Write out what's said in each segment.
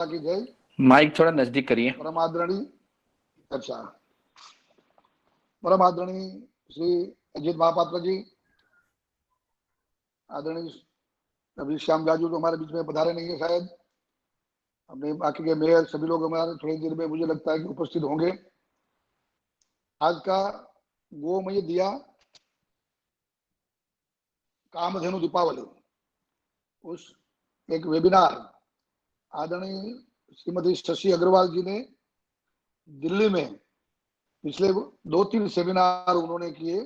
की जय। माइक थोड़ा नजदीक करिए। परम आदरणीय अच्छा परम आदरणीय श्री अजित महापात्र जी, आदरणीय अभी श्याम जाजू तो हमारे बीच में पधारे नहीं है, शायद अपने बाकी के मेयर सभी लोग हमारे थोड़ी देर में मुझे लगता है कि उपस्थित होंगे। आज का गोमय दिया कामधेनु दीपावली उस एक वेबिनार आदरणीय श्रीमती शशि अग्रवाल जी ने दिल्ली में पिछले 2-3 सेमिनार उन्होंने किए।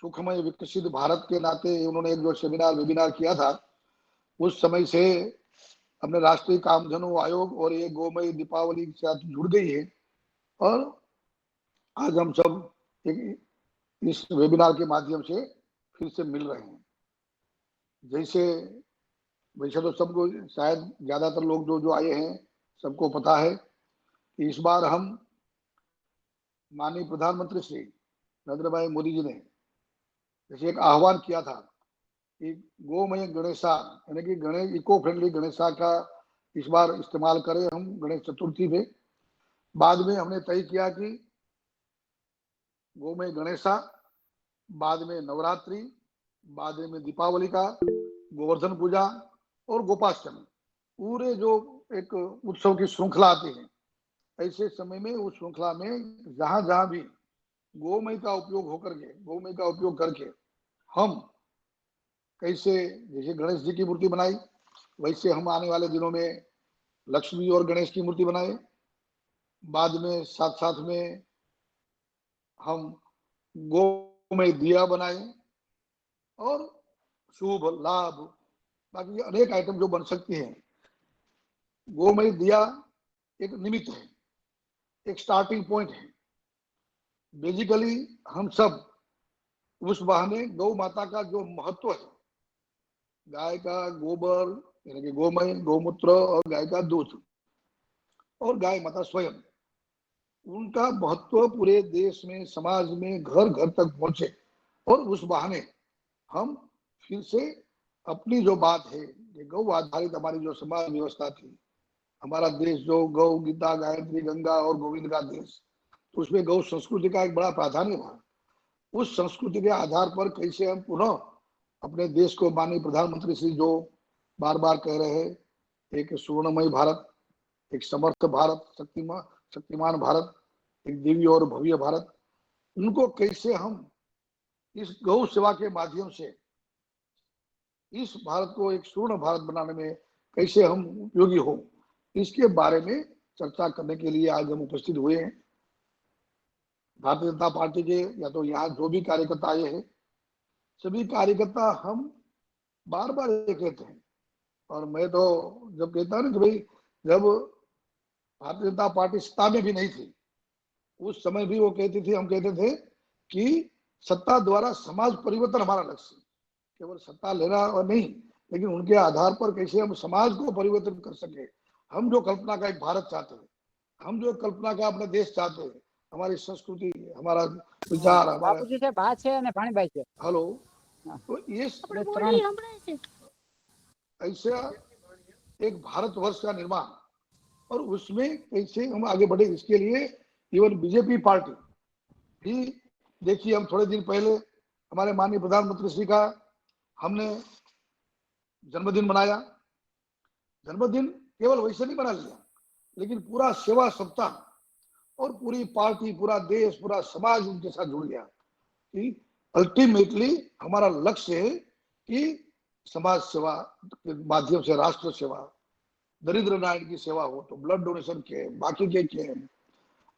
सुखमय विकसित भारत के नाते उन्होंने एक जो सेमिनार वेबिनार किया था, उस समय से अपने राष्ट्रीय कामधेनु आयोग और ये गोमय दीपावली के साथ जुड़ गई है। और आज हम सब इस वेबिनार के माध्यम से फिर से मिल रहे हैं। जैसे वैसे तो सबको शायद ज्यादातर लोग जो आए हैं सबको पता है कि इस बार हम माननीय प्रधानमंत्री श्री नरेंद्र भाई मोदी जी ने जैसे एक आह्वान किया था कि गोमय गणेशा यानी कि गणेश इको फ्रेंडली गणेशा का इस बार इस्तेमाल करें हम गणेश चतुर्थी पे। बाद में हमने तय किया कि गोमय गणेशा, बाद में नवरात्रि, बाद में दीपावली का गोवर्धन पूजा और गोपाष्टमी, पूरे जो एक उत्सव की श्रृंखला आती है, ऐसे समय में उस श्रृंखला में जहां जहां भी गोमय का उपयोग करके हम कैसे, जैसे गणेश जी की मूर्ति बनाई, वैसे हम आने वाले दिनों में लक्ष्मी और गणेश की मूर्ति बनाए। बाद में साथ साथ में हम गोमय दिया बनाए और शुभ लाभ बाकी अनेक आइटम जो बन सकती हैं। गोमय दिया एक निमित्त है, एक स्टार्टिंग पॉइंट है। बेसिकली हम सब उस बहाने गौ माता का जो महत्व है, गाय का गोबर यानी कि गोमय, गौमूत्र और गाय का दूध और गाय माता स्वयं, उनका महत्व पूरे देश में, समाज में, घर घर तक पहुंचे। और उस बहाने हम फिर से अपनी जो बात है कि गौ आधारित हमारी जो समाज व्यवस्था थी, हमारा देश जो गौ, गीता, गायत्री, गंगा और गोविंद का देश, तो उसमें गौ संस्कृति का एक बड़ा प्राधान्य था। उस संस्कृति के आधार पर कैसे हम पुनः अपने देश को, माननीय प्रधानमंत्री श्री जो बार बार कह रहे हैं, एक स्वर्णमय भारत, एक समर्थ भारत, शक्तिमान भारत, एक दिव्य और भव्य भारत, उनको कैसे हम इस गौ सेवा के माध्यम से इस भारत को एक स्वर्ण भारत बनाने में कैसे हम उपयोगी हो, इसके बारे में चर्चा करने के लिए आज हम उपस्थित हुए हैं। भारतीय जनता पार्टी के या तो यहाँ जो भी कार्यकर्ता आए हैं, सभी कार्यकर्ता हम बार बार ये कहते हैं, और मैं तो जब कहता हूँ कि भाई जब भारतीय जनता पार्टी सत्ता में भी नहीं थी, उस समय भी वो कहती थी, हम कहते थे कि सत्ता द्वारा समाज परिवर्तन हमारा लक्ष्य, केवल सत्ता लेना और नहीं, लेकिन उनके आधार पर कैसे हम समाज को परिवर्तन कर सके। हम जो कल्पना का एक भारत चाहते हैं, हम जो कल्पना का अपना देश चाहते हैं, हमारी संस्कृति, हमारा विचार, हमारा बापूजी से बात है ने पाणीभाई से हेलो, तो ये ऐसा एक भारतवर्ष का निर्माण और उसमें कैसे हम आगे बढ़े, इसके लिए इवन बीजेपी पार्टी भी, देखिए हम थोड़े दिन पहले हमारे माननीय प्रधानमंत्री श्री का हमने जन्मदिन मनाया। जन्मदिन केवल वैसे नहीं मना लिया, लेकिन पूरा सेवा सप्ताह और पूरी पार्टी, पूरा देश, पूरा समाज उनके साथ जुड़ गया कि अल्टीमेटली हमारा लक्ष्य है कि समाज सेवा के माध्यम से राष्ट्र सेवा, दरिद्र नारायण की सेवा हो, तो ब्लड डोनेशन के, बाकी के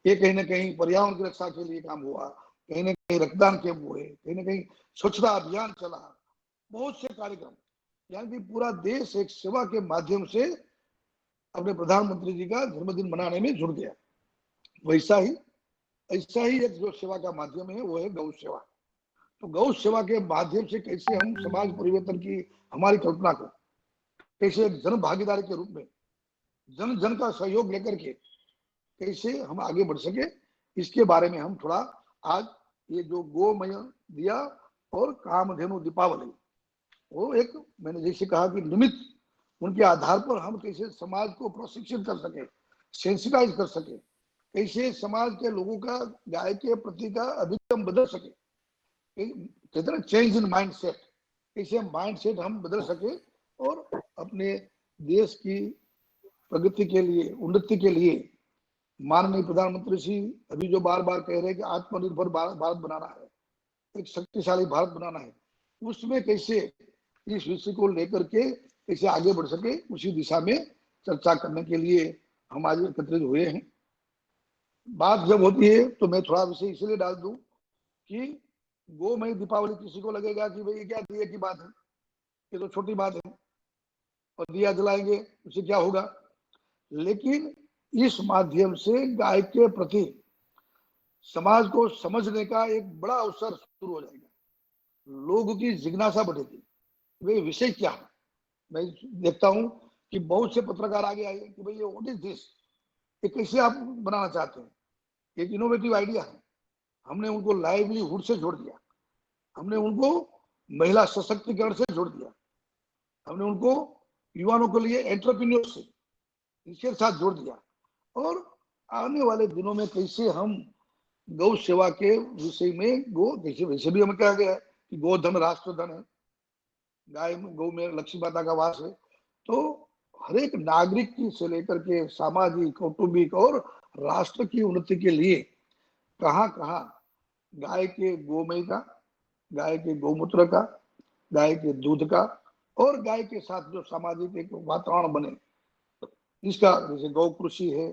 ये कहीं ना कहीं पर्यावरण की रक्षा के लिए काम हुआ, कहीं ना कहीं रक्तदान कैंप हुए, कहीं ना कहीं स्वच्छता अभियान चला, बहुत से कार्यक्रम, यानी कि पूरा देश एक सेवा के माध्यम से अपने प्रधानमंत्री जी का जन्मदिन मनाने में जुड़ गया। ऐसा ही एक जो सेवा का माध्यम है वो है गौ सेवा। तो गौ सेवा के माध्यम से कैसे हम समाज परिवर्तन की हमारी कल्पना को कैसे एक जन भागीदारी के रूप में जन जन का सहयोग लेकर के कैसे हम आगे बढ़ सके, इसके बारे में हम थोड़ा आज ये जो गोमय दिया और कामधेनु दीपावली, वो एक मैंने जैसे कहा कि निमित्त उनके आधार पर हम कैसे समाज को प्रशिक्षित कर सके, सेंसिटाइज कर सके, कैसे समाज के लोगों का गाय के प्रति का अभिगम बदल सके, कहते ना चेंज इन माइंडसेट, कैसे माइंडसेट हम बदल सके और अपने देश की प्रगति के लिए, उन्नति के लिए माननीय प्रधानमंत्री जी अभी जो बार बार कह रहे हैं कि आत्मनिर्भर भारत बनाना है, एक शक्तिशाली भारत बनाना है, उसमें कैसे इस विषय को लेकर के कैसे आगे बढ़ सके, उसी दिशा में चर्चा करने के लिए हम आज एकत्रित हुए हैं। बात जब होती है तो मैं थोड़ा विषय इसलिए डाल दूं कि गो मई दीपावली किसी को लगेगा कि भाई ये क्या दिए की बात है, ये तो छोटी बात है और दिया जलाएंगे उससे क्या होगा, लेकिन इस माध्यम से गाय के प्रति समाज को समझने का एक बड़ा अवसर शुरू हो जाएगा, लोगों की जिज्ञासा बढ़ेगी, वे विषय क्या है। मैं देखता हूं कि बहुत से पत्रकार आगे आए कि भाई ये व्हाट इज दिस, ये कैसे आप बनाना चाहते हैं, एक इनोवेटिव आइडिया है। हमने उनको लाइवलीहुड से जोड़ दिया, हमने उनको महिला सशक्तिकरण से जोड़ दिया, हमने उनको युवाओं के लिए एंटरप्रेन्योरशिप इसके साथ जोड़ दिया, और आने वाले दिनों में कैसे हम गौ सेवा के विषय में, गो कैसे वैसे भी हमें कहा गया है कि गोधन राष्ट्रधन है, गाय गौ में लक्ष्मी माता का वास है, तो हर एक नागरिक की से लेकर के सामाजिक, कौटुंबिक और राष्ट्र की उन्नति के लिए कहाँ कहाँ गाय के गोमय का, गाय के गौमूत्र का, गाय के दूध का और गाय के साथ जो सामाजिक एक वातावरण बने, इसका जैसे गौ कृषि है,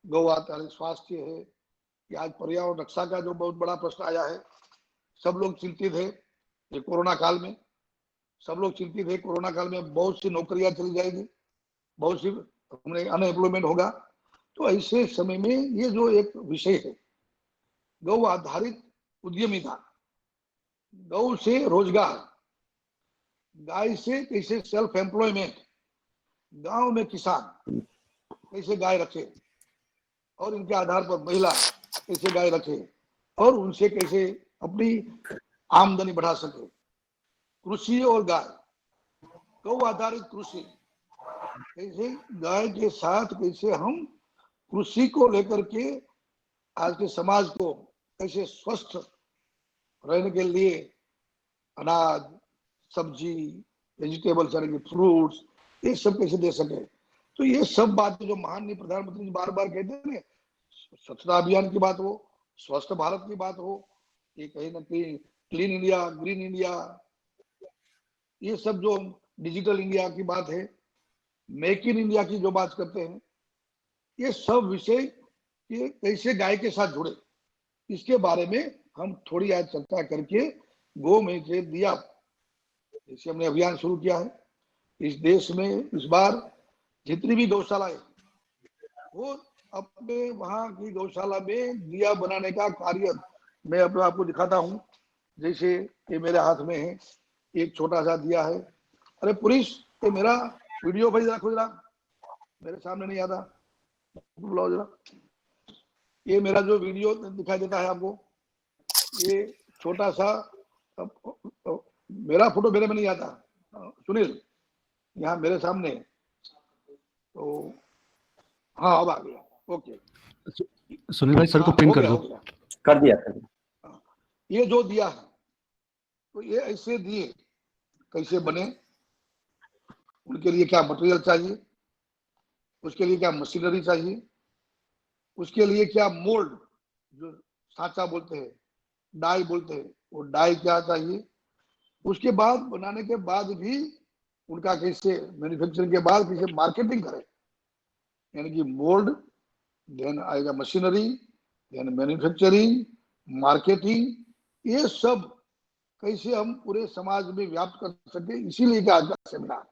गौ आधारित स्वास्थ्य है, कि आज पर्यावरण रक्षा का जो बहुत बड़ा प्रश्न आया है, सब लोग चिंतित है, ये कोरोना काल में सब लोग चिंतित है, कोरोना काल में बहुत सी नौकरियां चली जाएगी, बहुत सी हमने अनएम्प्लॉयमेंट होगा, तो ऐसे समय में ये जो एक विषय है गौ आधारित उद्यमिता, गौ से रोजगार, गाय से कैसे सेल्फ एम्प्लॉयमेंट, गांव में किसान कैसे गाय रखे और इनके आधार पर महिला कैसे गाय रखे और उनसे कैसे अपनी आमदनी बढ़ा सके, कृषि और गाय, गौ आधारित कृषि, कैसे गाय के साथ कैसे हम कृषि को लेकर के आज के समाज को कैसे स्वस्थ रहने के लिए अनाज, सब्जी, वेजिटेबल्स यानी कि फ्रूट्स, ये सब कैसे दे सके। तो ये सब बातें जो माननीय प्रधानमंत्री जी बार बार कहते हैं ना, स्वच्छता अभियान की बात हो, स्वस्थ भारत की बात हो, ये कहीं ना कहीं क्लीन इंडिया, ग्रीन इंडिया, ये सब जो डिजिटल इंडिया की बात है, मेक इन इंडिया की जो बात करते हैं, ये सब विषय ये कैसे गाय के साथ जुड़े, इसके बारे में हम थोड़ी आज चर्चा करके गो में से दिया, जैसे हमने अभियान शुरू किया है इस देश में, इस बार जितनी भी गौशाला है वो अपने वहां की गौशाला में दिया बनाने का कार्य मैं अपने आपको दिखाता हूँ। जैसे ये मेरे हाथ में है एक छोटा सा दिया है, अरे पुलिस ये मेरा वीडियो भाई जरा खोज रहा, मेरे सामने नहीं आता, बुलाओ जरा, ये मेरा जो वीडियो दिखाई देता है आपको, ये छोटा सा मेरा फोटो मेरे में नहीं आता, सुनील यहाँ मेरे सामने, तो हाँ अब आ गया, ओके सुनील भाई सर को पिन कर दो। कर दिया। ये जो दिया है तो ये ऐसे दिए कैसे बने, उनके लिए क्या मटेरियल चाहिए, उसके लिए क्या मशीनरी चाहिए, उसके लिए क्या मोल्ड जो सांचा बोलते हैं, डाई बोलते हैं, वो डाई क्या चाहिए, उसके बाद बनाने के बाद भी उनका कैसे मैन्युफैक्चरिंग के बाद कैसे मार्केटिंग करें, यानी कि मोल्ड, देन आएगा मशीनरी, देन मैन्युफैक्चरिंग, मार्केटिंग, ये सब कैसे हम पूरे समाज में व्याप्त कर सके, इसीलिए का आज का सेमिनार।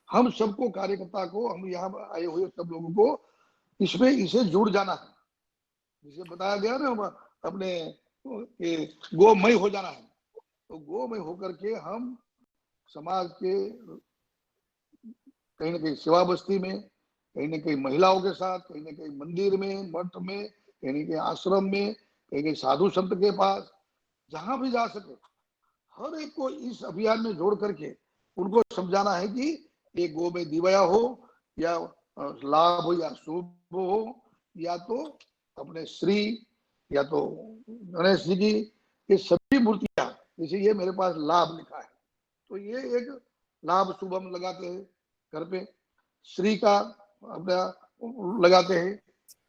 हम सबको, कार्यकर्ता को, हम यहाँ आए हुए सब लोगों को इसमें इसे जुड़ जाना है, जिसे बताया गया ना अपने गोमय हो जाना है, तो गोमय होकर के हम समाज के कहीं ना कहीं सेवा बस्ती में, कहीं ना कहीं महिलाओं के साथ, कहीं ना कहीं मंदिर में, मठ में, कहीं ना कहीं आश्रम में, कहीं कहीं साधु संत के पास, जहां भी जा सके हर एक को इस अभियान में जोड़ करके उनको समझाना है कि ये गो में दिवाया हो या लाभ हो या शुभ हो, या तो अपने श्री या तो गणेश जी की, ये सभी मूर्तियां, जैसे ये मेरे पास लाभ लिखा है तो ये एक लाभ शुभ हम लगाते हैं घर पे, श्री का अपना लगाते हैं।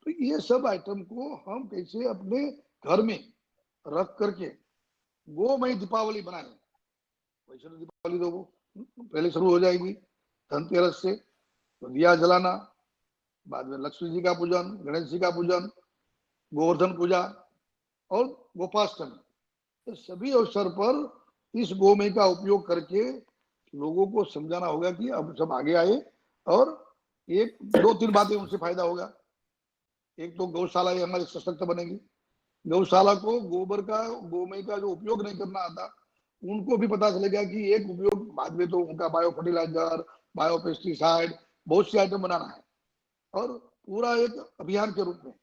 तो ये सब आइटम को हम कैसे अपने घर में रख करके गोमय दीपावली बनाए। वैसे तो दीपावली तो पहले शुरू हो जाएगी धनतेरस से, तो दिया जलाना, बाद में लक्ष्मी जी का पूजन, गणेश जी का पूजन, गोवर्धन पूजा और गोपाष्टमी, तो सभी अवसर पर इस गोमय का उपयोग करके लोगों को समझाना होगा कि अब सब आगे आए और एक दो तीन बातें उनसे फायदा होगा। एक तो गौशाला हमारी सशक्त बनेगी, गौशाला को गोबर का गोमय का जो उपयोग नहीं करना आता उनको भी पता चलेगा कि एक उपयोग बाद में तो उनका बायो फर्टिलाइजर, बायो पेस्टिसाइड, बहुत सी आइटम बनाना है और पूरा एक अभियान के रूप में।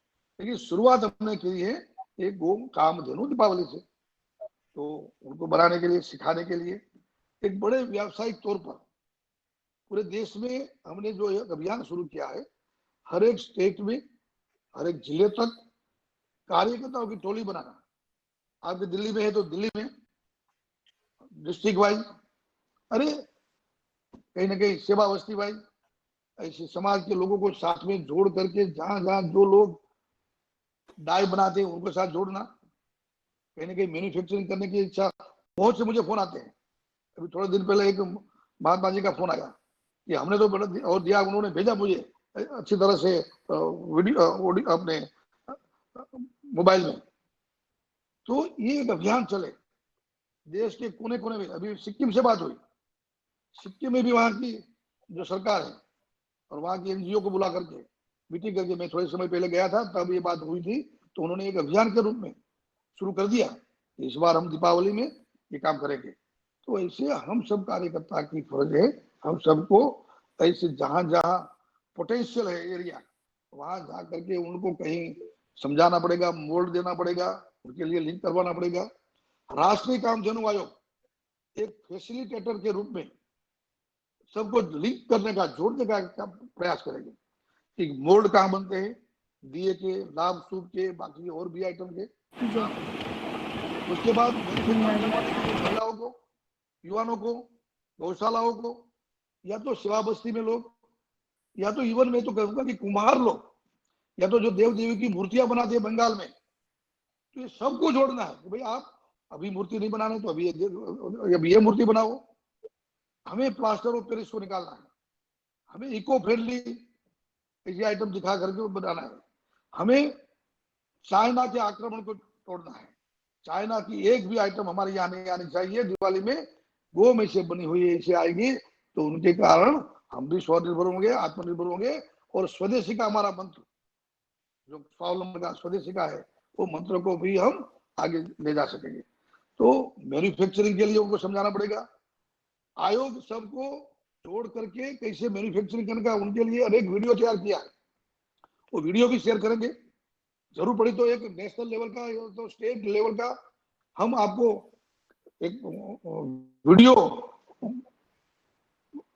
लेकिन शुरुआत हमने की है एक गो कामधेनु दीपावली से, तो उनको बनाने के लिए, सिखाने के लिए एक बड़े व्यावसायिक तौर पर पूरे देश में हमने जो एक अभियान शुरू किया है, हर एक स्टेट में, हर एक जिले तक कार्यकर्ताओं की टोली बनाना। आपके दिल्ली में है तो दिल्ली में डिस्ट्रिक्ट वाइज, अरे कहीं ना कहीं सेवा बस्ती वाइज, ऐसे समाज के लोगों को साथ में जोड़ करके जहां जहां जो लोग डाई बनाते हैं उनको साथ जोड़ना। कहीं ना कहीं मैन्युफैक्चरिंग करने की इच्छा, बहुत से मुझे फोन आते हैं। अभी थोड़े दिन पहले एक महात्मा जी का फोन आया कि हमने तो बड़ा और दिया, उन्होंने भेजा मुझे अच्छी तरह से वीडियो अपने मोबाइल में। तो ये एक अभियान चले देश के कोने कोने में। अभी सिक्किम से बात हुई, सिक्किम में भी वहां की जो सरकार है और वहां की एनजीओ को बुला करके मीटिंग करके, मैं थोड़े समय पहले गया था तब ये बात हुई थी, तो उन्होंने एक अभियान के रूप में शुरू कर दिया। इस बार हम दीपावली में ये काम करेंगे। तो ऐसे हम सब कार्यकर्ता की फर्ज है, हम सबको ऐसे जहां जहां पोटेंशियल है एरिया, वहां जा करके उनको कहीं समझाना पड़ेगा, मोल्ड देना पड़ेगा, उनके लिए लिंक करवाना पड़ेगा। राष्ट्रीय कामधेनु आयोग एक फैसिलिटेटर के रूप में सबको लिंक करने का, जोड़ने का प्रयास करेंगे कि मोल्ड कहाँ बनते हैं, दिए के, लाभ शुभ के, बाकी और भी आइटम के। उसके बाद महिलाओं को, युवाओं को, गौशालाओं को, या तो सेवा बस्ती में लोग, या तो इवन मैं तो कहूंगा कि कुम्हार लोग, या तो जो देव देवी की मूर्तियां बनाते हैं बंगाल में, तो ये सबको जोड़ना है कि भाई आप अभी मूर्ति नहीं बनाने तो अभी ये मूर्ति बनाओ। हमें प्लास्टर ऑफ पेरिस को निकालना है, हमें इको फ्रेंडली ये आइटम दिखा करके बनाना है, हमें चाइना के आक्रमण को तोड़ना है। चाइना की एक भी आइटम हमारे यहाँ नहीं आनी चाहिए। दिवाली में गो में से बनी हुई ऐसी आएगी तो उनके कारण हम भी स्वनिर्भर होंगे, आत्मनिर्भर होंगे, और स्वदेशी का हमारा मंत्र जो स्वावलंबन का स्वदेशी का है, वो मंत्र को भी हम आगे ले जा सकेंगे। तो मैन्युफैक्चरिंग के लिए उनको समझाना पड़ेगा। आयोग सबको जोड़ करके कैसे मैन्युफैक्चरिंग करने का, उनके लिए अनेक वीडियो तैयार किया है, वो वीडियो भी शेयर करेंगे। जरूर पड़ी तो एक नेशनल लेवल का, तो स्टेट लेवल का हम आपको एक वीडियो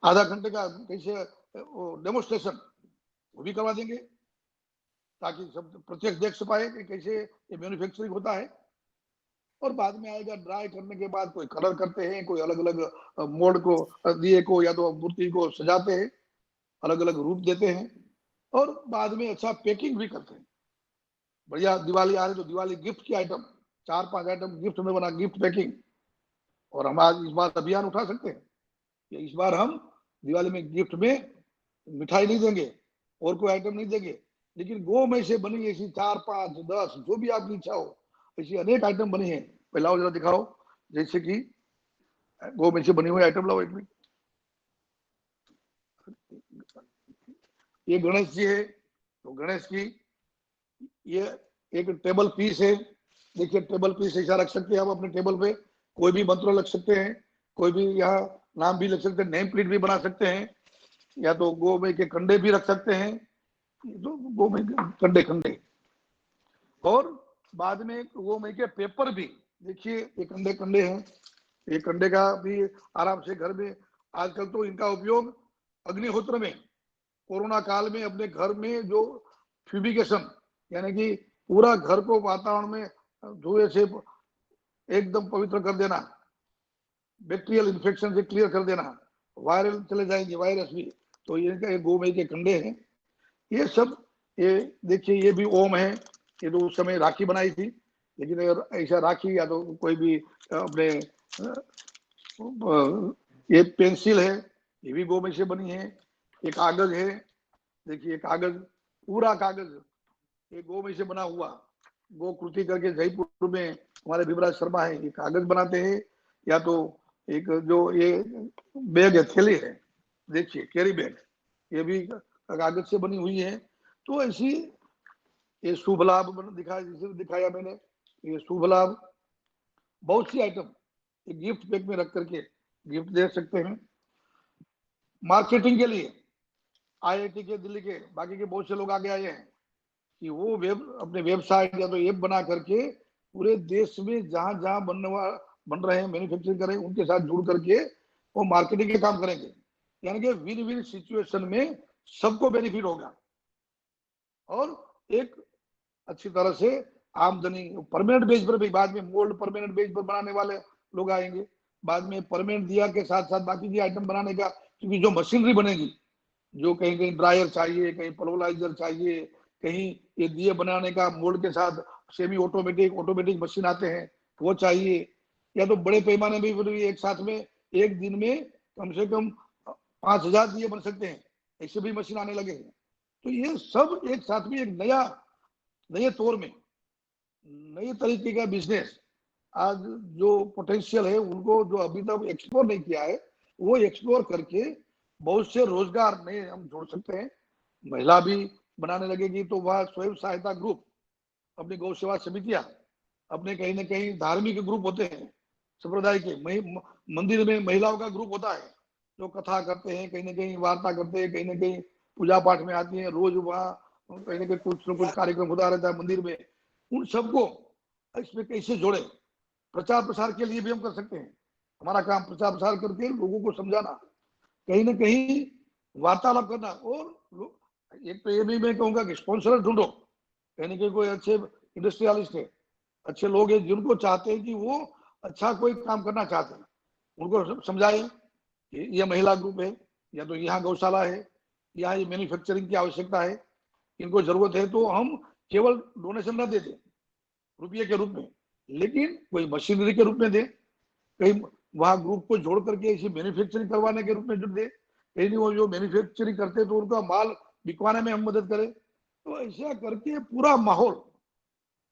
आधा घंटे का कैसे डेमोस्ट्रेशन वो भी करवा देंगे, ताकि सब प्रत्यक्ष देख पाए कि कैसे ये मैन्युफैक्चरिंग होता है। और बाद में आएगा ड्राई करने के बाद कोई कलर करते हैं, कोई अलग अलग मोल्ड को, दिए को या तो मूर्ति को सजाते हैं, अलग अलग रूप देते हैं, और बाद में अच्छा पैकिंग भी करते हैं। बढ़िया दिवाली आ रही तो दिवाली गिफ्ट की आइटम, 4-5 आइटम गिफ्ट में बना, गिफ्ट पैकिंग। और हम आज इस बार अभियान उठा सकते हैं कि इस बार हम दिवाली में गिफ्ट में मिठाई नहीं देंगे और कोई आइटम नहीं देंगे, लेकिन गो में से बनी ऐसी 4-5 10 जो भी आपकी इच्छा हो, ऐसी अनेक आइटम बनी है। पहला जरा दिखाओ, जैसे कि गो में से बनी हुई आइटम लाओ एक मिनट। ये गणेश जी है, तो गणेश की ये एक टेबल पीस है। देखिए टेबल पीस ऐसा रख सकते हैं आप अपने टेबल पे, कोई भी मंत्र लग सकते हैं, कोई भी यहाँ नाम भी लग सकते हैं, नेम प्लेट भी बना सकते हैं, या तो गोमय के कंडे भी रख सकते हैं, तो गोमय कंडे कंडे। और बाद में गोमय के पेपर भी, देखिए ये कंडे कंडे हैं, ये कंडे का भी आराम से घर में, आजकल तो इनका उपयोग अग्निहोत्र में कोरोना काल में अपने घर में जो फ्यूमिगेशन, यानी कि पूरा घर को वातावरण में धुएं से एकदम पवित्र कर देना, बैक्टीरियल इन्फेक्शन से क्लियर कर देना, वायरल चले जाएंगे, वायरस भी। तो ये गोमय के कंडे हैं ये सब। ये देखिए, ये भी ओम है। ये तो उस समय राखी बनाई थी, लेकिन अगर ऐसा राखी या तो कोई भी अपने ये पेंसिल है, ये भी गोमय से बनी है। ये कागज है, देखिए कागज, पूरा कागज ये गोमय से बना हुआ। गोकृति करके जयपुर में हमारे विवराज शर्मा है, ये कागज बनाते हैं। या तो एक जो ये बैग है, थैली है, देखिए कैरी बैग, ये भी कागज से बनी हुई है। तो ऐसी ये शुभ लाभ दिखाया मैंने, ये शुभ लाभ बहुत सी आइटम गिफ्ट पैक में रख करके गिफ्ट दे सकते हैं। मार्केटिंग के लिए आईआईटी के, दिल्ली के, बाकी के बहुत से लोग आगे आए हैं कि वो अपने वेबसाइट या तो ऐप बना करके पूरे देश में जहां जहां बन रहे हैं, मैन्युफैक्चरिंग कर रहे हैं, उनके साथ जुड़ करके वो मार्केटिंग के काम करेंगे। यानी कि विन विन सिचुएशन में सबको बेनिफिट होगा और एक अच्छी तरह से आमदनी परमानेंट बेस पर भी। बाद में मोल्ड परमानेंट बेस पर बनाने वाले लोग आएंगे, बाद में परमानेंट दिया के साथ साथ बाकी की आइटम बनाने का, क्योंकि जो मशीनरी बनेगी, जो कहीं कहीं ड्रायर चाहिए, कहीं पल्वराइजर चाहिए, कहीं ये दिए बनाने का मोल्ड के साथ सेमी ऑटोमेटिक मशीन आते हैं, वो चाहिए। या तो बड़े पैमाने में भी एक साथ में एक दिन में कम से कम 5,000 दिए बन सकते हैं, ऐसे भी मशीन आने लगे हैं। तो ये सब एक साथ में एक नए तौर में नए तरीके का बिजनेस, आज जो पोटेंशियल है उनको जो अभी तक एक्सप्लोर नहीं किया है, वो एक्सप्लोर करके बहुत से रोजगार नए हम जोड़ सकते हैं। महिला भी बनाने लगेगी तो वह स्वयं सहायता ग्रुप, अपनी गौ सेवा समितियां, अपने कहीं ना कहीं धार्मिक ग्रुप होते हैं संप्रदाय के, मंदिर में महिलाओं का ग्रुप होता है जो कथा करते हैं, कहीं ना कहीं वार्ता करते हैं, कहीं ना कहीं पूजा पाठ में आती है, रोज वहाँ कहीं ना कहीं कुछ न कुछ कार्यक्रम होता रहता है मंदिर में। उन सबको इसमें कैसे जोड़े, प्रचार प्रसार के लिए भी हम कर सकते हैं। हमारा काम प्रचार प्रसार करके लोगों को समझाना, कहीं ना कहीं वार्तालाप करना। और एक तो ये भी मैं कहूंगा कि स्पॉन्सर ढूंढो, कहीं ना कहीं कोई अच्छे इंडस्ट्रियलिस्ट है, अच्छे लोग हैं जिनको चाहते हैं कि वो अच्छा कोई काम करना चाहते हैं, उनको समझाए कि यह महिला ग्रुप है, या तो यहाँ गौशाला है, यहाँ ये मैन्युफैक्चरिंग की आवश्यकता है, इनको जरूरत है। तो हम केवल डोनेशन न दे दें रुपये के रूप में, लेकिन कोई मशीनरी के रूप में दे, कहीं वहां ग्रुप को जोड़ करके इसी मैन्युफैक्चरिंग करवाने के रूप में जुड़ दे, कहीं नहीं वो जो मैन्युफैक्चरिंग करते तो उनका माल बिकवाने में हम मदद करें। तो ऐसा करके पूरा माहौल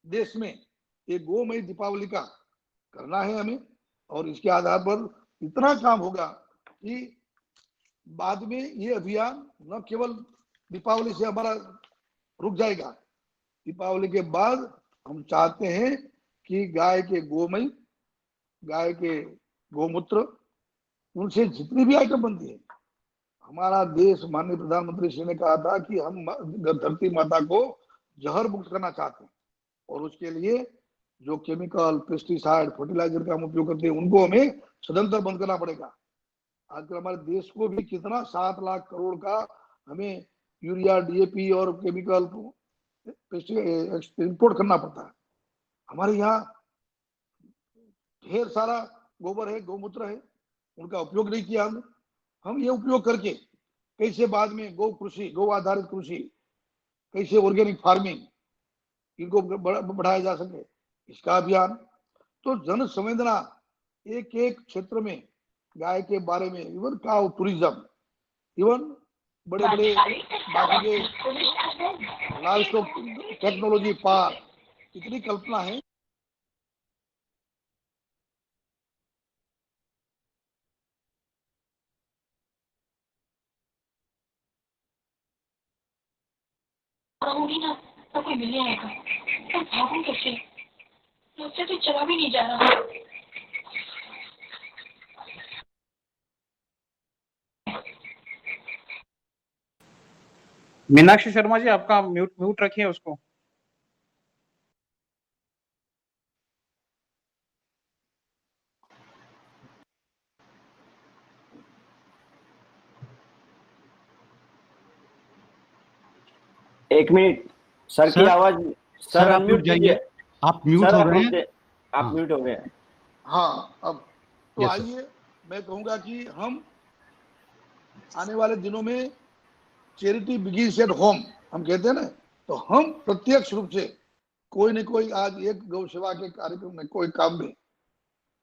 देश में एक गोमय दीपावली का करना है हमें। और इसके आधार पर इतना काम होगा कि बाद में ये अभियान न केवल दीपावली से हमारा रुक जाएगा, दीपावली के बाद हम चाहते हैं कि गाय के गोमय, गाय के गोमूत्र, उनसे जितनी भी आइटम बनती है, हमारा देश माननीय प्रधानमंत्री श्री ने कहा था कि हम धरती माता को जहर मुक्त करना चाहते हैं, और उसके लिए जो केमिकल, पेस्टिसाइड, फर्टिलाइजर का हम उपयोग करते हैं, उनको हमें सदंतर बंद करना पड़ेगा। आजकल हमारे देश को भी कितना 7 लाख करोड़ का हमें यूरिया, डीएपी और केमिकल इंपोर्ट करना पड़ता है। हमारे यहाँ ढेर सारा गोबर है, गौमूत्र है, उनका उपयोग नहीं किया हमने। हम ये उपयोग करके कैसे बाद में गौ कृषि, गौ आधारित कृषि, कैसे ऑर्गेनिक फार्मिंग, इनको बढ़ाया जा सके, इसका अभियान। तो जन संवेदना एक एक क्षेत्र में गाय के बारे में, इवन काउ टूरिज्म, इवन बड़े बड़े बाकी के लाइव स्टॉक टेक्नोलॉजी पार्क, इतनी कल्पना है। कहूंगी ना तो कोई मिलने आएगा, पर भागूं कैसे, मुझसे तो चला भी नहीं जा रहा। मीनाक्षी शर्मा जी, आपका म्यूट म्यूट रखिए उसको। एक मिनट सर की सर, आवाज। सर सर आप अनम्यूट रुक जाइए, कीजिए। आप म्यूट सर हो आप रहे रुक हैं। जाइए, आप हाँ, म्यूट हो गए। हाँ, अब तो यस सर। आइए, मैं कहूंगा कि हम आने वाले दिनों में चैरिटी बिगिंस एट होम, हम कहते हैं ना, तो हम प्रत्यक्ष रूप से कोई न कोई आज एक गौ सेवा के कार्यक्रम में, कोई काम में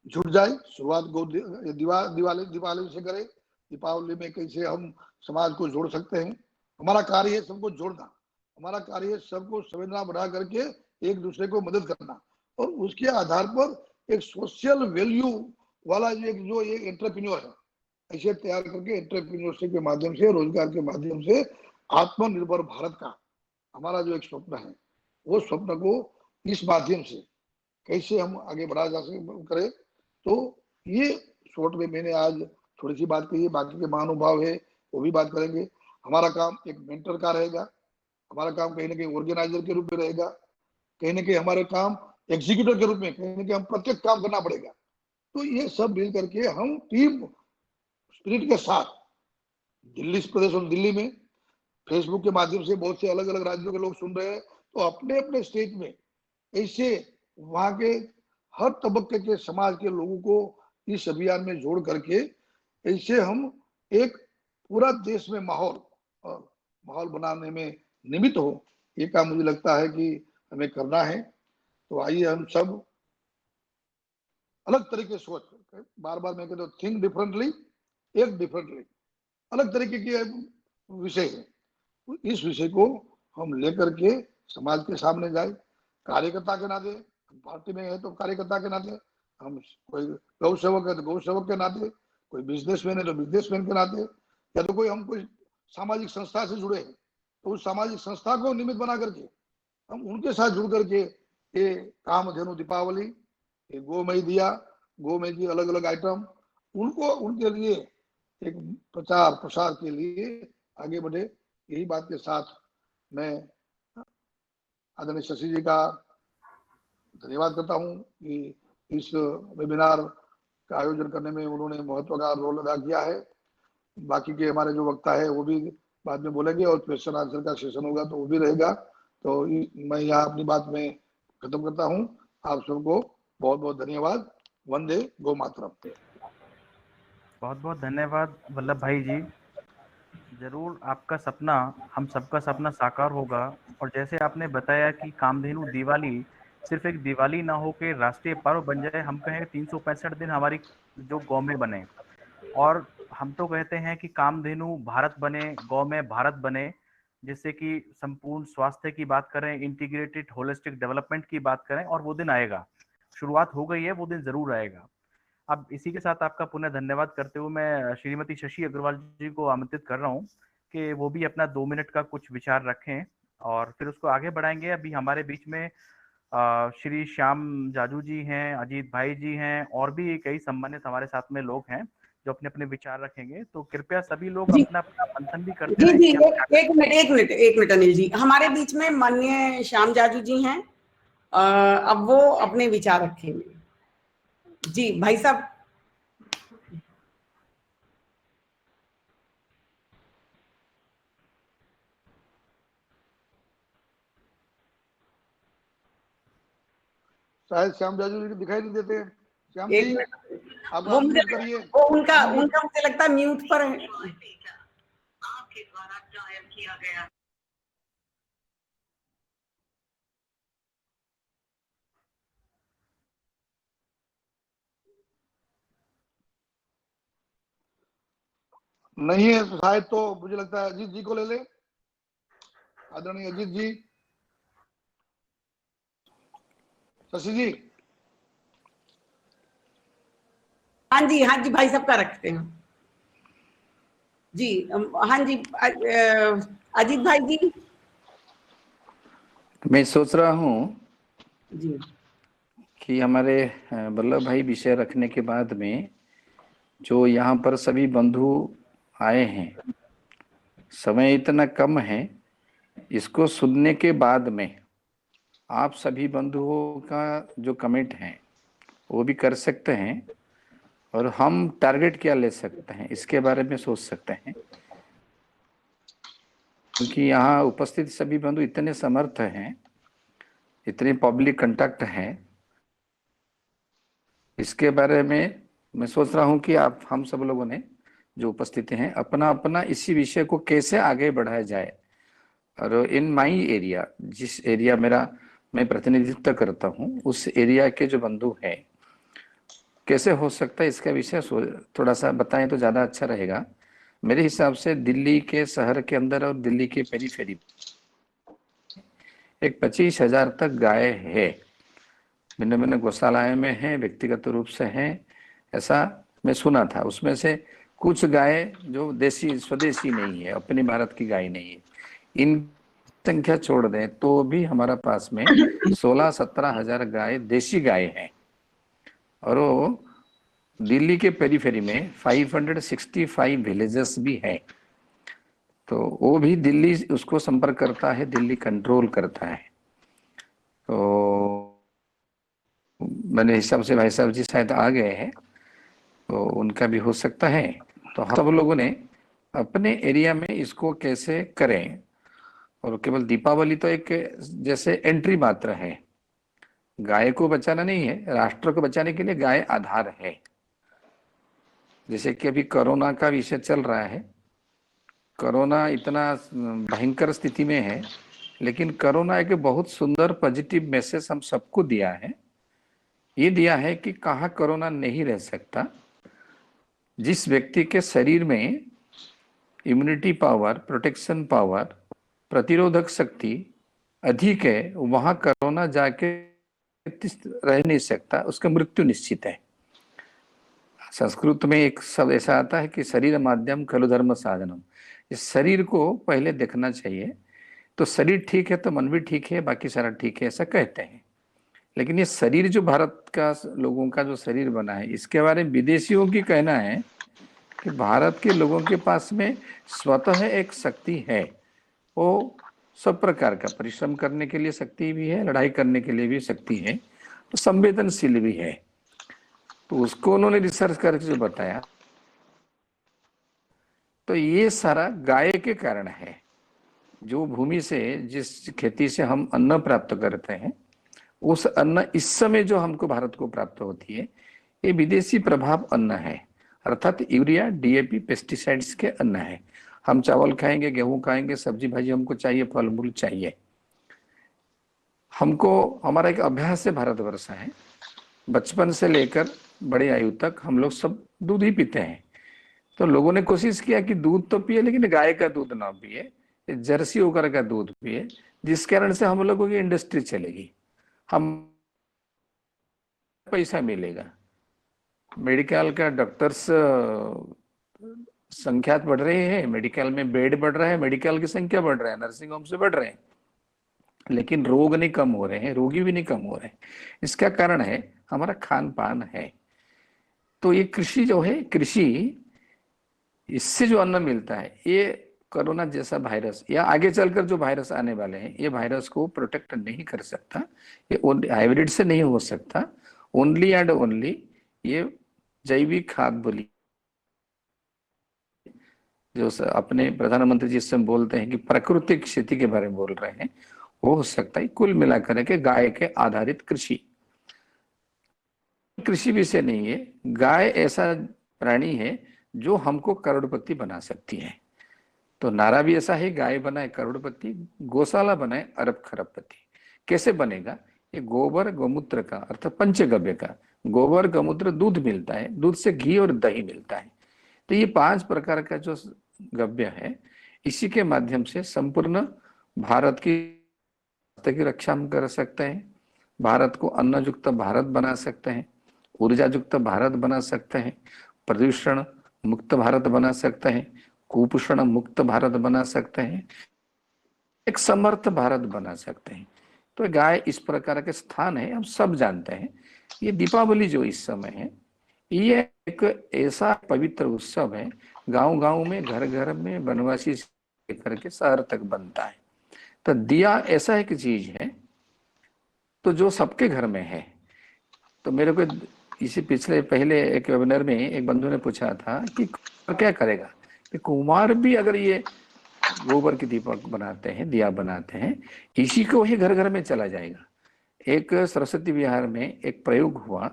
जुट जाए। शुरुआत दिवाली दिवाली से करें, दीपावली में कैसे हम समाज को जोड़ सकते हैं। हमारा कार्य है सबको जोड़ना, हमारा कार्य है सबको संवेदना बढ़ा करके एक दूसरे को मदद करना, और उसके आधार पर एक सोशल वैल्यू वाला जो ये एंटरप्रेन्योर है, ऐसे तैयार करके एंटरप्रेन्योरशिप के माध्यम से, रोजगार के माध्यम से आत्मनिर्भर भारत का हमारा जो एक स्वप्न है, वो स्वप्न को इस माध्यम से कैसे हम आगे बढ़ा जा सके करें। तो ये शॉर्ट में मैंने आज थोड़ी सी बात कही है, बाकी के महानुभाव है वो भी बात करेंगे। हमारा काम एक मेंटर का रहेगा, हमारा काम कहीं ना कहीं ऑर्गेनाइजर के रूप में रहेगा, कहीं ना कहीं हमारे काम एग्जीक्यूटिव के रूप में, कहीं ना कहीं हम प्रत्येक काम करना पड़ेगा। तो ये सब मिल करके हम टीम स्पिरिट के साथ दिल्ली प्रदेश और दिल्ली में फेसबुक के माध्यम से बहुत से अलग अलग राज्यों के लोग सुन रहे हैं, तो अपने अपने स्टेट में ऐसे वहां के हर तबके के समाज के लोगों को इस अभियान में जोड़ करके ऐसे हम एक पूरा देश में माहौल बनाने में निमित्त हो, ये काम मुझे लगता है कि हमें करना है। तो आइए हम सब अलग तरीके से सोच, बार बार मैं कहता हूँ थिंक डिफरेंटली, एक डिफरेंटली, अलग तरीके के विषय है, इस विषय को हम लेकर के समाज के सामने जाए, कार्यकर्ता के नाते, पार्टी में है तो कार्यकर्ता के नाते, हम कोई गौ सेवक है तो गौ सेवक के नाते, कोई बिजनेसमैन है तो बिजनेसमैन के नाते, या तो हम कोई सामाजिक संस्था से जुड़े हैं तो उस सामाजिक संस्था को निमित्त बना करके हम उनके साथ जुड़ करके ये कामधेनु दीपावली, ये गोमय दिया, गोमय की अलग अलग आइटम, उनको उनके लिए एक प्रचार प्रसार के लिए आगे बढ़े। यही बात के साथ मैं आदरणीय शशि जी का धन्यवाद करता हूं कि इस वेबिनार का आयोजन करने में उन्होंने महत्व का रोल अदा किया है। बाकी के हमारे जो वक्ता है वो भी बाद में बोलेंगे, और क्वेश्चन आंसर का सेशन होगा तो वो भी रहेगा। तो मैं यहाँ अपनी बात में खत्म करता हूँ। आप सबको बहुत बहुत धन्यवाद। वंदे गौ मातरम। बहुत बहुत धन्यवाद वल्लभ भाई जी। जरूर आपका सपना, हम सबका सपना साकार होगा। और जैसे आपने बताया कि कामधेनु दिवाली सिर्फ एक दिवाली ना हो के राष्ट्रीय पर्व बन जाए, हम कहें 365 दिन हमारी जो गौ में बने। और हम तो कहते हैं कि कामधेनु भारत बने, गौ में भारत बने, जिससे कि संपूर्ण स्वास्थ्य की बात करें, इंटीग्रेटेड होलिस्टिक डेवलपमेंट की बात करें, और वो दिन आएगा। शुरुआत हो गई है, वो दिन जरूर आएगा। अब इसी के साथ आपका पुनः धन्यवाद करते हुए मैं श्रीमती शशि अग्रवाल जी को आमंत्रित कर रहा हूँ कि वो भी अपना 2 मिनट का कुछ विचार रखें और फिर उसको आगे बढ़ाएंगे। अभी हमारे बीच में श्री श्याम जाजू जी हैं, अजीत भाई जी हैं, और भी कई सम्मानित हमारे साथ में लोग हैं जो अपने अपने विचार रखेंगे। तो कृपया सभी लोग जी अपना अपना मंथन भी करते जी रहें जी कि हम क्या एक मिनट अनिल जी, हमारे बीच में माननीय श्याम जाजू जी हैं। अब वो अपने विचार रखेंगे। जी भाई साहब। शायद श्याम जाजू जी दिखाई नहीं देते हैं। श्याम एक जी मिनट, आप वो अनम्यूट करिए। वो उनका अनम्यूट। मुझे लगता है म्यूट पर है। आपके द्वारा जाहिर किया गया। नहीं है तो शायद, तो मुझे लगता है अजीत जी को ले ले, आदरणीय अजीत जी। शशि जी। हाँ जी भाई साहब का रखते हैं जी। हाँ जी अजीत भाई जी। मैं सोच रहा हूँ जी कि हमारे वल्लभ भाई विषय रखने के बाद में जो यहाँ पर सभी बंधु आए हैं, समय इतना कम है, इसको सुनने के बाद में आप सभी बंधुओं का जो कमेंट है वो भी कर सकते हैं, और हम टारगेट क्या ले सकते हैं इसके बारे में सोच सकते हैं। क्योंकि यहाँ उपस्थित सभी बंधु इतने समर्थ हैं, इतने पब्लिक कंटैक्ट हैं, इसके बारे में मैं सोच रहा हूँ कि आप हम सब लोगों ने जो उपस्थित हैं अपना अपना इसी विषय को कैसे आगे बढ़ाया जाए। और इन माई एरिया, जिस एरिया मेरा मैं प्रतिनिधित्व करता हूँ, उस एरिया के जो बंधु हैं कैसे हो सकता है इसका विषय थोड़ा सा बताएं तो ज़्यादा अच्छा रहेगा। मेरे हिसाब से दिल्ली के शहर के अंदर और दिल्ली के पेरीफेरी एक 25,000 तक गाय है, भिन्न भिन्न गौशालाएं में हैं, व्यक्तिगत रूप से हैं, ऐसा मैं सुना था। उसमें से कुछ गाय जो देसी स्वदेशी नहीं है, अपनी भारत की गाय नहीं है, इन संख्या छोड़ दें तो भी हमारा पास में 16-17 हजार गाय देशी गाय हैं। और वो दिल्ली के पेरीफेरी में 565 विलेजेस भी हैं, तो वो भी दिल्ली उसको संपर्क करता है, दिल्ली कंट्रोल करता है। तो मेरे हिसाब से भाई साहब जी शायद आ गए हैं, तो उनका भी हो सकता है। तो हम सब लोगों ने अपने एरिया में इसको कैसे करें, और केवल दीपावली तो एक जैसे एंट्री मात्र है, गाय को बचाना नहीं है, राष्ट्र को बचाने के लिए गाय आधार है। जैसे कि अभी कोरोना का विषय चल रहा है, कोरोना इतना भयंकर स्थिति में है, लेकिन कोरोना एक बहुत सुंदर पॉजिटिव मैसेज हम सबको दिया है। ये दिया है कि कहाँ कोरोना नहीं रह सकता। जिस व्यक्ति के शरीर में इम्यूनिटी पावर, प्रोटेक्शन पावर, प्रतिरोधक शक्ति अधिक है, वहां कोरोना जाके रह नहीं सकता, उसका मृत्यु निश्चित है। संस्कृत में एक शब्द ऐसा आता है कि शरीर माध्यम खलु धर्म साधनम। इस शरीर को पहले देखना चाहिए, तो शरीर ठीक है तो मन भी ठीक है, बाकी सारा ठीक है, ऐसा कहते हैं। लेकिन ये शरीर जो भारत का लोगों का जो शरीर बना है, इसके बारे में विदेशियों की कहना है कि भारत के लोगों के पास में स्वतः एक शक्ति है, वो सब प्रकार का परिश्रम करने के लिए शक्ति भी है, लड़ाई करने के लिए भी शक्ति है, तो संवेदनशील भी है। तो उसको उन्होंने रिसर्च करके जो बताया, तो ये सारा गाय के कारण है। जो भूमि से, जिस खेती से हम अन्न प्राप्त करते हैं, उस अन्न इस समय जो हमको भारत को प्राप्त होती है, ये विदेशी प्रभाव अन्न है, अर्थात यूरिया, डीएपी, पेस्टिसाइड्स के अन्न है। हम चावल खाएंगे, गेहूं खाएंगे, सब्जी भाजी हमको चाहिए, फल मूल चाहिए। हमको हमारा एक अभ्यास है, भारतवर्ष है, बचपन से लेकर बड़े आयु तक हम लोग सब दूध ही पीते हैं। तो लोगों ने कोशिश किया कि दूध तो पिए, लेकिन गाय का दूध ना पिए, जर्सी होकर का दूध पिए, जिस कारण से हम लोगों की इंडस्ट्री चलेगी, हम पैसा मिलेगा, मेडिकल का डॉक्टर्स संख्या बढ़ रही है, मेडिकल में बेड बढ़ रहा है, मेडिकल की संख्या बढ़ रहा है, नर्सिंग होम से बढ़ रहे हैं, लेकिन रोग नहीं कम हो रहे हैं, रोगी भी नहीं कम हो रहे हैं। इसका कारण है हमारा खान पान है। तो ये कृषि जो है, कृषि, इससे जो अन्न मिलता है, ये कोरोना जैसा वायरस या आगे चलकर जो वायरस आने वाले हैं, ये वायरस को प्रोटेक्ट नहीं कर सकता। ये हाइब्रिड से नहीं हो सकता, ओनली एंड ओनली ये जैविक खाद बोली जो अपने प्रधानमंत्री जी से बोलते हैं कि प्राकृतिक खेती के बारे में बोल रहे हैं, वो हो सकता है। कुल मिलाकर के गाय के आधारित कृषि, कृषि विषय नहीं है, गाय ऐसा प्राणी है जो हमको करोड़पति बना सकती है। तो नारा भी ऐसा है, गाय बनाए करोड़पति, गौशाला बनाए अरब खरबपति। कैसे बनेगा? ये गोबर गौमूत्र का, अर्थात पंचगव्य का, गोबर गौमूत्र, दूध मिलता है, दूध से घी और दही मिलता है। तो ये 5 प्रकार का जो गव्य है, इसी के माध्यम से संपूर्ण भारत की रक्षा हम कर सकते हैं, भारत को अन्न युक्त भारत बना सकते हैं, ऊर्जा युक्त भारत बना सकते हैं, प्रदूषण मुक्त भारत बना सकते हैं, कुपोषण मुक्त भारत बना सकते हैं, एक समर्थ भारत बना सकते हैं। तो गाय इस प्रकार के स्थान है, हम सब जानते हैं। ये दीपावली जो इस समय है, ये एक ऐसा पवित्र उत्सव है, गांव-गांव में, घर घर में, वनवासी से लेकर के शहर तक बनता है। तो दिया ऐसा एक चीज है तो जो सबके घर में है। तो मेरे को इसी पहले एक वेबिनार में एक बंधु ने पूछा था कि क्या करेगा, कि कुमार भी अगर ये गोबर की दीपक बनाते हैं, दिया बनाते हैं, इसी को ही घर घर में चला जाएगा। एक सरस्वती विहार में एक प्रयोग हुआ,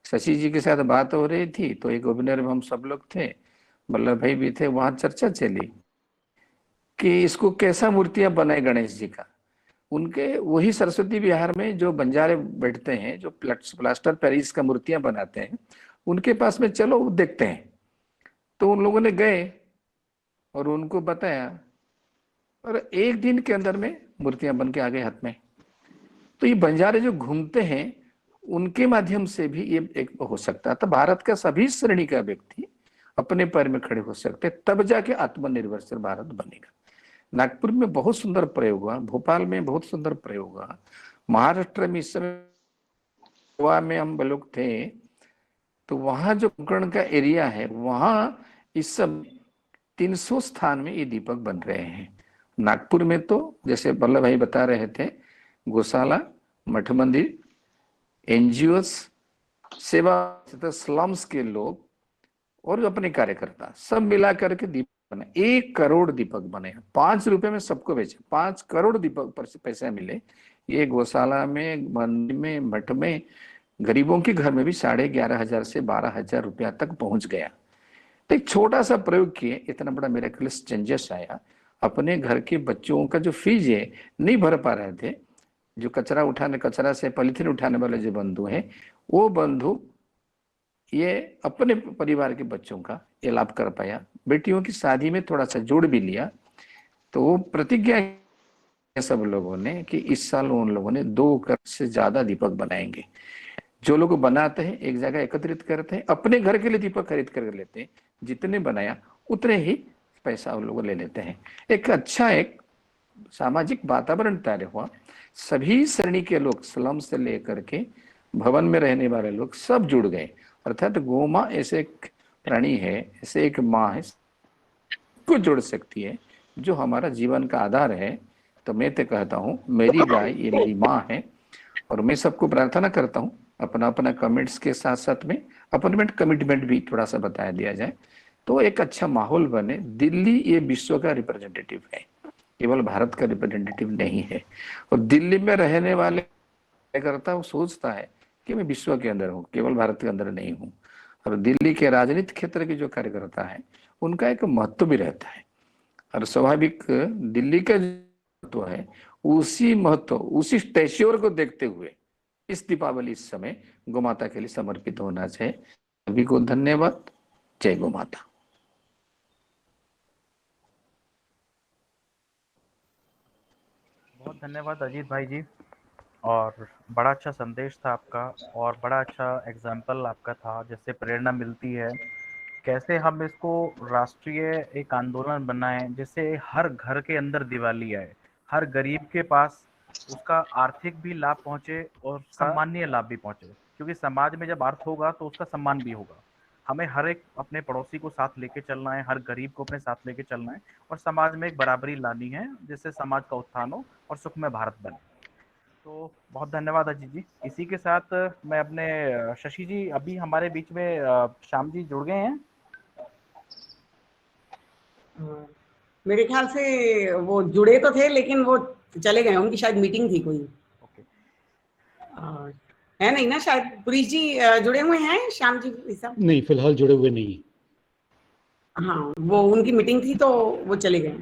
शशि जी के साथ बात हो रही थी, तो एक वेबिनार में हम सब लोग थे, वल्लभ भाई भी थे, वहां चर्चा चली कि इसको कैसा मूर्तियां बनाए गणेश जी का। उनके वही सरस्वती विहार में जो बंजारे बैठते हैं, जो प्लास्टर पेरिस का मूर्तियां बनाते हैं, उनके पास में चलो देखते हैं। तो उन लोगों ने गए और उनको बताया, और एक दिन के अंदर में मूर्तियां बन के आ गए हाथ में। तो ये बंजारे जो घूमते हैं, उनके माध्यम से भी ये एक हो सकता था। भारत का सभी श्रेणी का व्यक्ति अपने पैर में खड़े हो सकते, तब जाके आत्मनिर्भरशील भारत बनेगा। नागपुर में बहुत सुंदर प्रयोग हुआ, भोपाल में बहुत सुंदर प्रयोग हुआ, महाराष्ट्र में इस समय गोवा में हम लोग थे, तो वहां जो कोंकण का एरिया है, वहां इस सब 300 स्थान में ये दीपक बन रहे हैं। नागपुर में तो जैसे वल्लभ भाई बता रहे थे, गौशाला, मठ मंदिर, एनजीओस, सेवा, स्लम्स के लोग और अपने कार्यकर्ता सब मिला करके दीपक बने। 1 करोड़ दीपक बने, 5 रुपए में सबको बेचे, 5 करोड़ दीपक पर से पैसे मिले। ये गौशाला में, मंदिर में, मठ में, गरीबों के घर में भी 11,500 से 12,000 रुपया तक पहुंच गया। तो एक छोटा सा प्रयोग किए, इतना बड़ा मिरेकलस चेंजेस आया। अपने घर के बच्चों का जो फीस है नहीं भर पा रहे थे, जो कचरा से पॉलिथीन उठाने वाले जो बंधु हैं, वो बंधु ये अपने परिवार के बच्चों का ये लाभ कर पाया। बेटियों की शादी में थोड़ा सा जोड़ भी लिया। तो वो प्रतिज्ञा सब लोगों ने कि इस साल उन लोगों ने 2 करोड़ से ज्यादा दीपक बनाएंगे। जो लोग बनाते हैं एक जगह एकत्रित करते हैं, अपने घर के लिए दीपक खरीद कर लेते हैं, जितने बनाया उतने ही पैसा उन लोग ले लेते हैं। एक अच्छा एक सामाजिक वातावरण तैयार हुआ। सभी श्रेणी के लोग, स्लम से लेकर के भवन में रहने वाले लोग सब जुड़ गए। अर्थात गौ माँ ऐसे एक प्राणी है, ऐसे एक माँ है, को जोड़ सकती है, जो हमारा जीवन का आधार है। तो मैं तो कहता हूँ, मेरी गाय ये मेरी माँ है। और मैं सबको प्रार्थना करता हूँ, अपना अपना कमेंट्स के साथ साथ में अपना कमिटमेंट भी थोड़ा सा बताया दिया जाए, तो एक अच्छा माहौल बने। दिल्ली ये विश्व का रिप्रेजेंटेटिव है, केवल भारत का रिप्रेजेंटेटिव नहीं है। और दिल्ली में रहने वाले कार्यकर्ता वो सोचता है कि मैं विश्व के अंदर हूँ, केवल भारत के अंदर नहीं हूँ। और दिल्ली के राजनीतिक क्षेत्र के जो कार्यकर्ता है, उनका एक महत्व भी रहता है। और स्वाभाविक दिल्ली का जो महत्व है, उसी महत्व, उसी स्टेच्योर को देखते हुए इस दीपावली इस समय गौ माता के लिए समर्पित होना चाहिए। सभी को धन्यवाद। जय गौ माता। बहुत धन्यवाद अजीत भाई जी, और बड़ा अच्छा संदेश था आपका, और बड़ा अच्छा एग्जाम्पल आपका था, जिससे प्रेरणा मिलती है कैसे हम इसको राष्ट्रीय एक आंदोलन बनाएं, जिससे हर घर के अंदर दिवाली आए, हर गरीब के पास उसका आर्थिक भी लाभ पहुंचे और सम्मानीय लाभ भी पहुंचे। क्योंकि समाज में जब अर्थ होगा तो उसका सम्मान भी होगा। हमें हर एक अपने पड़ोसी को साथ लेके चलना है, हर गरीब को अपने साथ लेके चलना है, और समाज में एक बराबरी लानी है, जिससे समाज का उत्थान हो और सुखमय भारत बने। तो बहुत धन्यवाद अजीत जी। इसी के साथ मैं अपने शशि जी, अभी हमारे बीच में श्याम जी जुड़ गए हैं। मेरे ख्याल से वो जुड़े तो थे, लेकिन वो चले गए, उनकी शायद मीटिंग थी कोई। ओके, है नहीं ना, शायद पुरीश जी जुड़े हुए हैं, श्याम जी सब नहीं, फिलहाल जुड़े हुए नहीं। हाँ, वो उनकी मीटिंग थी तो वो चले गए।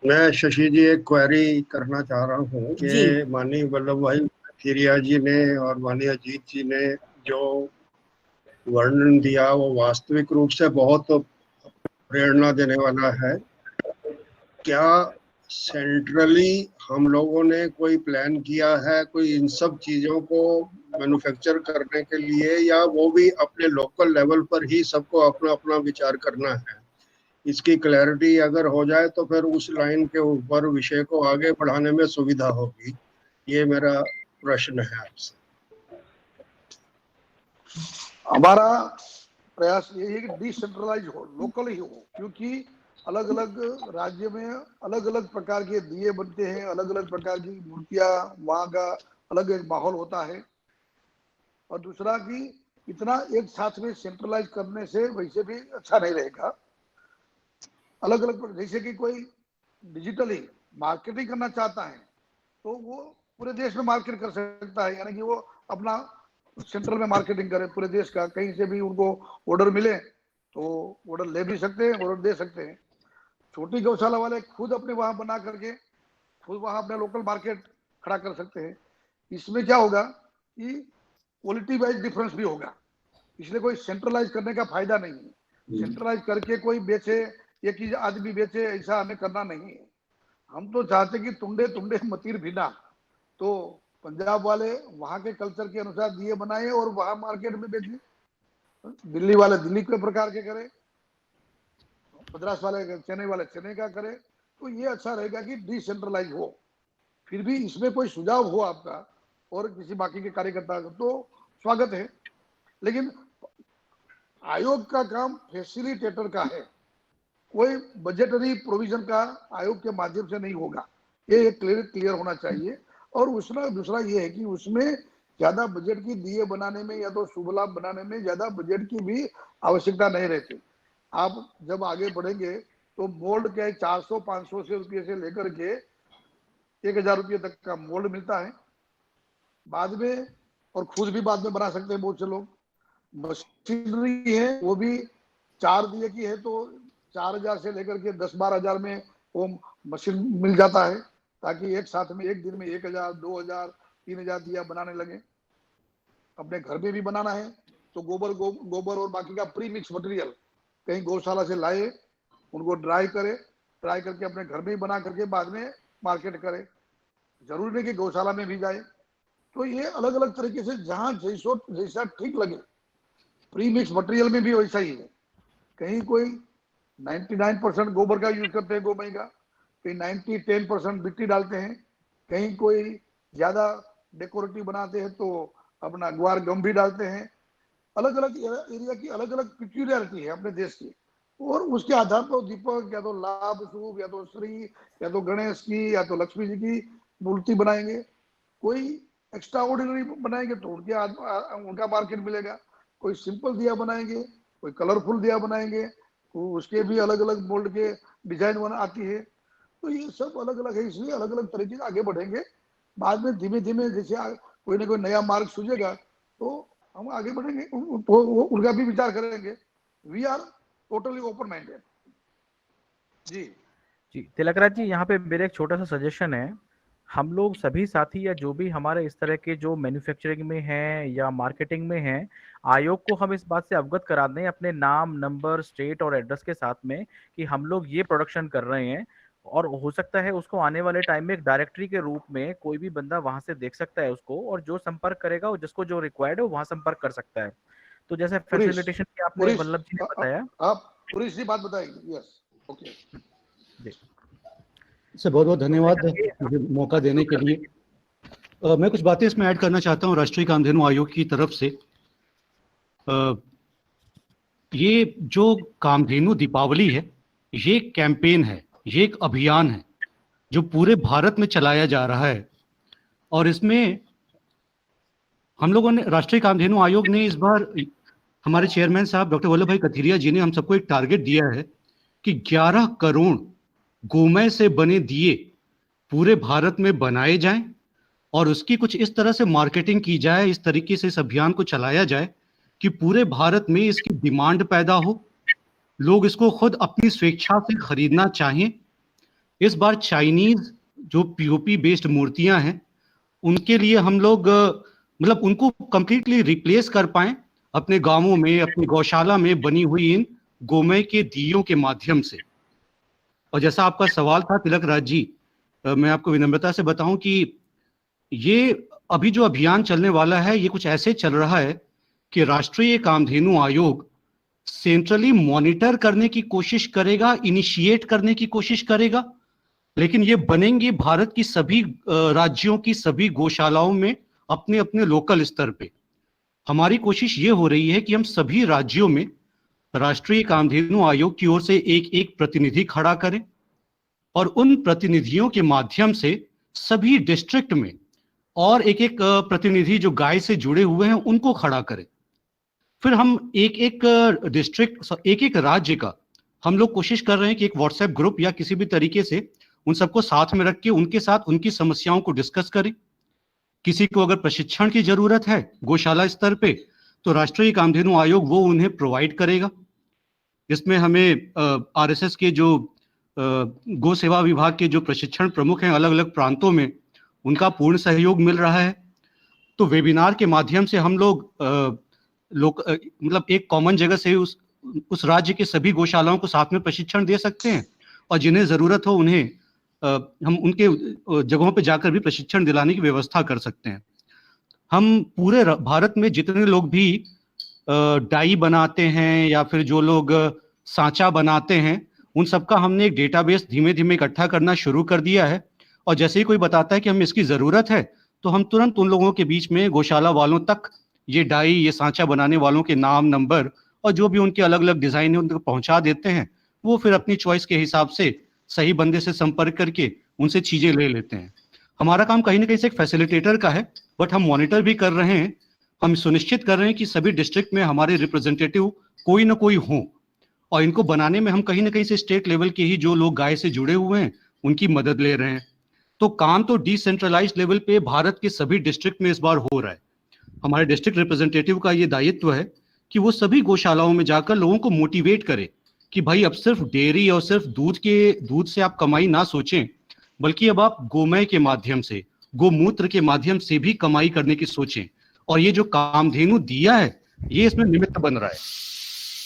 मैं शशि जी एक क्वेरी करना चाह रहा हूँ कि माननीय वल्लभ भाई खीरिया जी ने और माननीय अजीत जी ने जो वर्णन दिया, वो वास्तविक रूप से बहुत प्रेरणा देने वाला है। क्या सेंट्रली हम लोगों ने कोई प्लान किया है कोई इन सब चीजों को मैन्युफैक्चर करने के लिए, या वो भी अपने लोकल लेवल पर ही सबको अपना अपना विचार करना है? इसकी क्लैरिटी अगर हो जाए तो फिर उस लाइन के ऊपर विषय को आगे बढ़ाने में सुविधा होगी। ये मेरा प्रश्न है आपसे। हमारा प्रयास ये है कि डिसेंट्रलाइज हो, लोकल ही हो, क्योंकि अलग अलग राज्य में अलग अलग प्रकार के दिए बनते हैं, अलग अलग प्रकार की मूर्तियां, वहाँ का अलग एक माहौल होता है। और दूसरा कि इतना एक साथ में सेंट्रलाइज करने से वैसे भी अच्छा नहीं रहेगा। अलग अलग, जैसे कि कोई डिजिटली मार्केटिंग करना चाहता है तो वो पूरे देश में मार्केट कर सकता है, यानी कि वो अपना सेंट्रल में मार्केटिंग करे पूरे देश का, कहीं से भी उनको ऑर्डर मिले तो ऑर्डर ले भी सकते हैं, ऑर्डर दे सकते हैं। छोटी गौशाला वाले खुद अपने वहां बना करके खुद वहां अपने लोकल मार्केट खड़ा कर सकते हैं। इसमें क्या होगा कि क्वालिटी वाइज डिफरेंस भी होगा, इसलिए कोई सेंट्रलाइज करने का फायदा नहीं है। सेंट्रलाइज करके कोई बेचे, एक ही आदमी बेचे, ऐसा हमें करना नहीं है। हम तो चाहते कि तुंडे तुंडे मतीर भिना, तो पंजाब वाले वहां के कल्चर के अनुसार दिए बनाए और वहां मार्केट में बेचे, दिल्ली वाले दिल्ली के प्रकार के करे, मद्रास वाले चेन्नई वाले चेन्नई का करे, तो ये अच्छा रहेगा कि डिसेंट्रलाइज हो। फिर भी इसमें कोई सुझाव हो आपका और किसी बाकी के कार्यकर्ता का तो स्वागत है, लेकिन आयोग का काम फैसिलिटेटर का है, कोई बजटरी प्रोविजन का आयोग के माध्यम से नहीं होगा, ये क्लियर होना चाहिए। और उसमें दूसरा ये है कि उसमें ज्यादा बजट की दिए बनाने में या तो शुभ लाभ बनाने में ज्यादा बजट की भी आवश्यकता नहीं रहती। आप जब आगे बढ़ेंगे तो मोल्ड के 400-500 से रुपये से लेकर के 1000 रुपये तक का मोल्ड मिलता है बाद में, और खुद भी बाद में बना सकते हैं बहुत से लोग। मशीनरी है वो भी 4 दिए की है तो 4000 से लेकर के 10-12 हजार में वो मशीन मिल जाता है, ताकि एक साथ में एक दिन में 1000, 2000, 3000 दिया बनाने लगे। अपने घर में भी बनाना है तो गोबर और बाकी का प्री मिक्स मटेरियल कहीं गौशाला से लाए, उनको ड्राई करके अपने घर में ही बना करके बाद में मार्केट करे, जरूरी नहीं कि गौशाला में भी जाए। तो ये अलग अलग तरीके से जहां जैसा ठीक लगे, प्री मिक्स मटेरियल में भी वैसा ही है। कहीं कोई 99% गोबर का यूज करते हैं गोमई का, कहीं 90-10% मिट्टी डालते हैं, कहीं कोई ज्यादा डेकोरेटिव बनाते हैं तो अपना ग्वार गम भी डालते हैं। अलग अलग एरिया की अलग अलग पिक्यूलियरिटी है अपने देश की, और उसके आधार पर दीपक या तो लाभ शुभ या तो श्री या तो गणेश की या तो लक्ष्मी जी की मूर्ति बनाएंगे। कोई एक्स्ट्रा ऑर्डिनरी बनाएंगे तो उनका मार्केट मिलेगा, कोई सिंपल दिया बनाएंगे, कोई कलरफुल दिया बनाएंगे, उसके भी अलग अलग मोल्ड के डिजाइन आती है। तो ये सब अलग अलग है, इसलिए अलग अलग तरीके से आगे बढ़ेंगे। बाद में धीमे धीमे जैसे कोई ना कोई नया मार्ग सूझेगा तो हम आगे बढ़ेंगे, उनका भी विचार करेंगे। We are totally open minded. जी तिलकराज जी, यहाँ पे मेरा एक छोटा सा सजेशन है। हम लोग सभी साथी या जो भी हमारे इस तरह के जो मैन्युफैक्चरिंग में हैं या मार्केटिंग में हैं, आयोग को हम इस बात से अवगत करा दें अपने नाम, नंबर, स्टेट और एड्रेस के साथ में कि हम लोग ये प्रोडक्शन कर रहे हैं, और हो सकता है उसको आने वाले टाइम में एक डायरेक्टरी के रूप में कोई भी बंदा वहां से देख सकता है उसको, और जो संपर्क करेगा वो जिसको जो रिक्वायर्ड है वहां संपर्क कर सकता है। तो जैसे फैसिलिटेशन की आपने वल्लभ जी ने बताया, आप पूरी सी बात बताएंगे। यस, ओके जी सर, बहुत बहुत धन्यवाद मुझे मौका देने के लिए। मैं कुछ बातें इसमें ऐड करना चाहता हूँ राष्ट्रीय कामधेनु आयोग की तरफ से। ये जो कामधेनु दीपावली है, ये कैंपेन है, ये एक अभियान है जो पूरे भारत में चलाया जा रहा है। और इसमें हम लोगों ने, राष्ट्रीय कामधेनु आयोग ने इस बार, हमारे चेयरमैन साहब डॉक्टर वल्लभ भाई कथीरिया जी ने हम सबको एक टारगेट दिया है कि 11 करोड़ गोमय से बने दिए पूरे भारत में बनाए जाएं और उसकी कुछ इस तरह से मार्केटिंग की जाए, इस तरीके से इस अभियान को चलाया जाए कि पूरे भारत में इसकी डिमांड पैदा हो, लोग इसको खुद अपनी स्वेच्छा से खरीदना चाहें। इस बार चाइनीज जो पीओपी बेस्ड मूर्तियां हैं उनके लिए हम लोग मतलब उनको कंप्लीटली रिप्लेस कर पाएं अपने गांवों में, अपनी गौशाला में बनी हुई इन गोमय के दियों के माध्यम से। और जैसा आपका सवाल था तिलकराज जी, मैं आपको विनम्रता से बताऊं कि ये अभी जो अभियान चलने वाला है ये कुछ ऐसे चल रहा है कि राष्ट्रीय कामधेनु आयोग सेंट्रली मॉनिटर करने की कोशिश करेगा, इनिशिएट करने की कोशिश करेगा, लेकिन ये बनेंगे भारत की सभी राज्यों की सभी गौशालाओं में अपने अपने लोकल स्तर पे। हमारी कोशिश ये हो रही है कि हम सभी राज्यों में राष्ट्रीय कामधेनु आयोग की ओर से एक एक प्रतिनिधि खड़ा करें और उन प्रतिनिधियों के माध्यम से सभी डिस्ट्रिक्ट में और एक एक प्रतिनिधि जो गाय से जुड़े हुए हैं उनको खड़ा करें। फिर हम एक एक डिस्ट्रिक्ट, एक एक राज्य का हम लोग कोशिश कर रहे हैं कि एक व्हाट्सएप ग्रुप या किसी भी तरीके से उन सबको साथ में रख के उनके साथ उनकी समस्याओं को डिस्कस करें। किसी को अगर प्रशिक्षण की जरूरत है गौशाला स्तर पे, तो राष्ट्रीय कामधेनु आयोग वो उन्हें प्रोवाइड करेगा। इसमें हमें आरएसएस के जो गौ सेवा विभाग के जो प्रशिक्षण प्रमुख हैं अलग अलग प्रांतों में, उनका पूर्ण सहयोग मिल रहा है। तो वेबिनार के माध्यम से हम लोग मतलब एक कॉमन जगह से उस राज्य के सभी गौशालाओं को साथ में प्रशिक्षण दे सकते हैं, और जिन्हें जरूरत हो उन्हें हम उनके जगहों पे जाकर भी प्रशिक्षण दिलाने की व्यवस्था कर सकते हैं। हम पूरे भारत में जितने लोग भी डाई बनाते हैं या फिर जो लोग सांचा बनाते हैं, उन सबका हमने एक डेटाबेस धीमे धीमे इकट्ठा करना शुरू कर दिया है। और जैसे ही कोई बताता है कि हमें इसकी जरूरत है, तो हम तुरंत उन लोगों के बीच में गौशाला वालों तक ये डाई, ये सांचा बनाने वालों के नाम, नंबर और जो भी उनके अलग अलग डिजाइन है उनको पहुंचा देते हैं। वो फिर अपनी चॉइस के हिसाब से सही बंदे से संपर्क करके उनसे चीजें ले लेते हैं। हमारा काम कहीं ना कहीं से एक फैसिलिटेटर का है, बट हम मॉनिटर भी कर रहे हैं। हम सुनिश्चित कर रहे हैं कि सभी डिस्ट्रिक्ट में हमारे रिप्रेजेंटेटिव कोई ना कोई हो, और इनको बनाने में हम कहीं ना कहीं से स्टेट लेवल के ही जो लोग गाय से जुड़े हुए हैं उनकी मदद ले रहे हैं। तो काम तो डिसेंट्रलाइज्ड लेवल पे भारत के सभी डिस्ट्रिक्ट में इस बार हो रहा है। हमारे डिस्ट्रिक्ट रिप्रेजेंटेटिव का ये दायित्व है कि वो सभी गौशालाओं में जाकर लोगों को मोटिवेट करे कि भाई अब सिर्फ डेयरी और सिर्फ दूध से आप कमाई ना सोचें, बल्कि अब आप गोमय के माध्यम से, गोमूत्र के माध्यम से भी कमाई करने की सोचें। और ये जो कामधेनु दिया है ये इसमें निमित्त बन रहा है।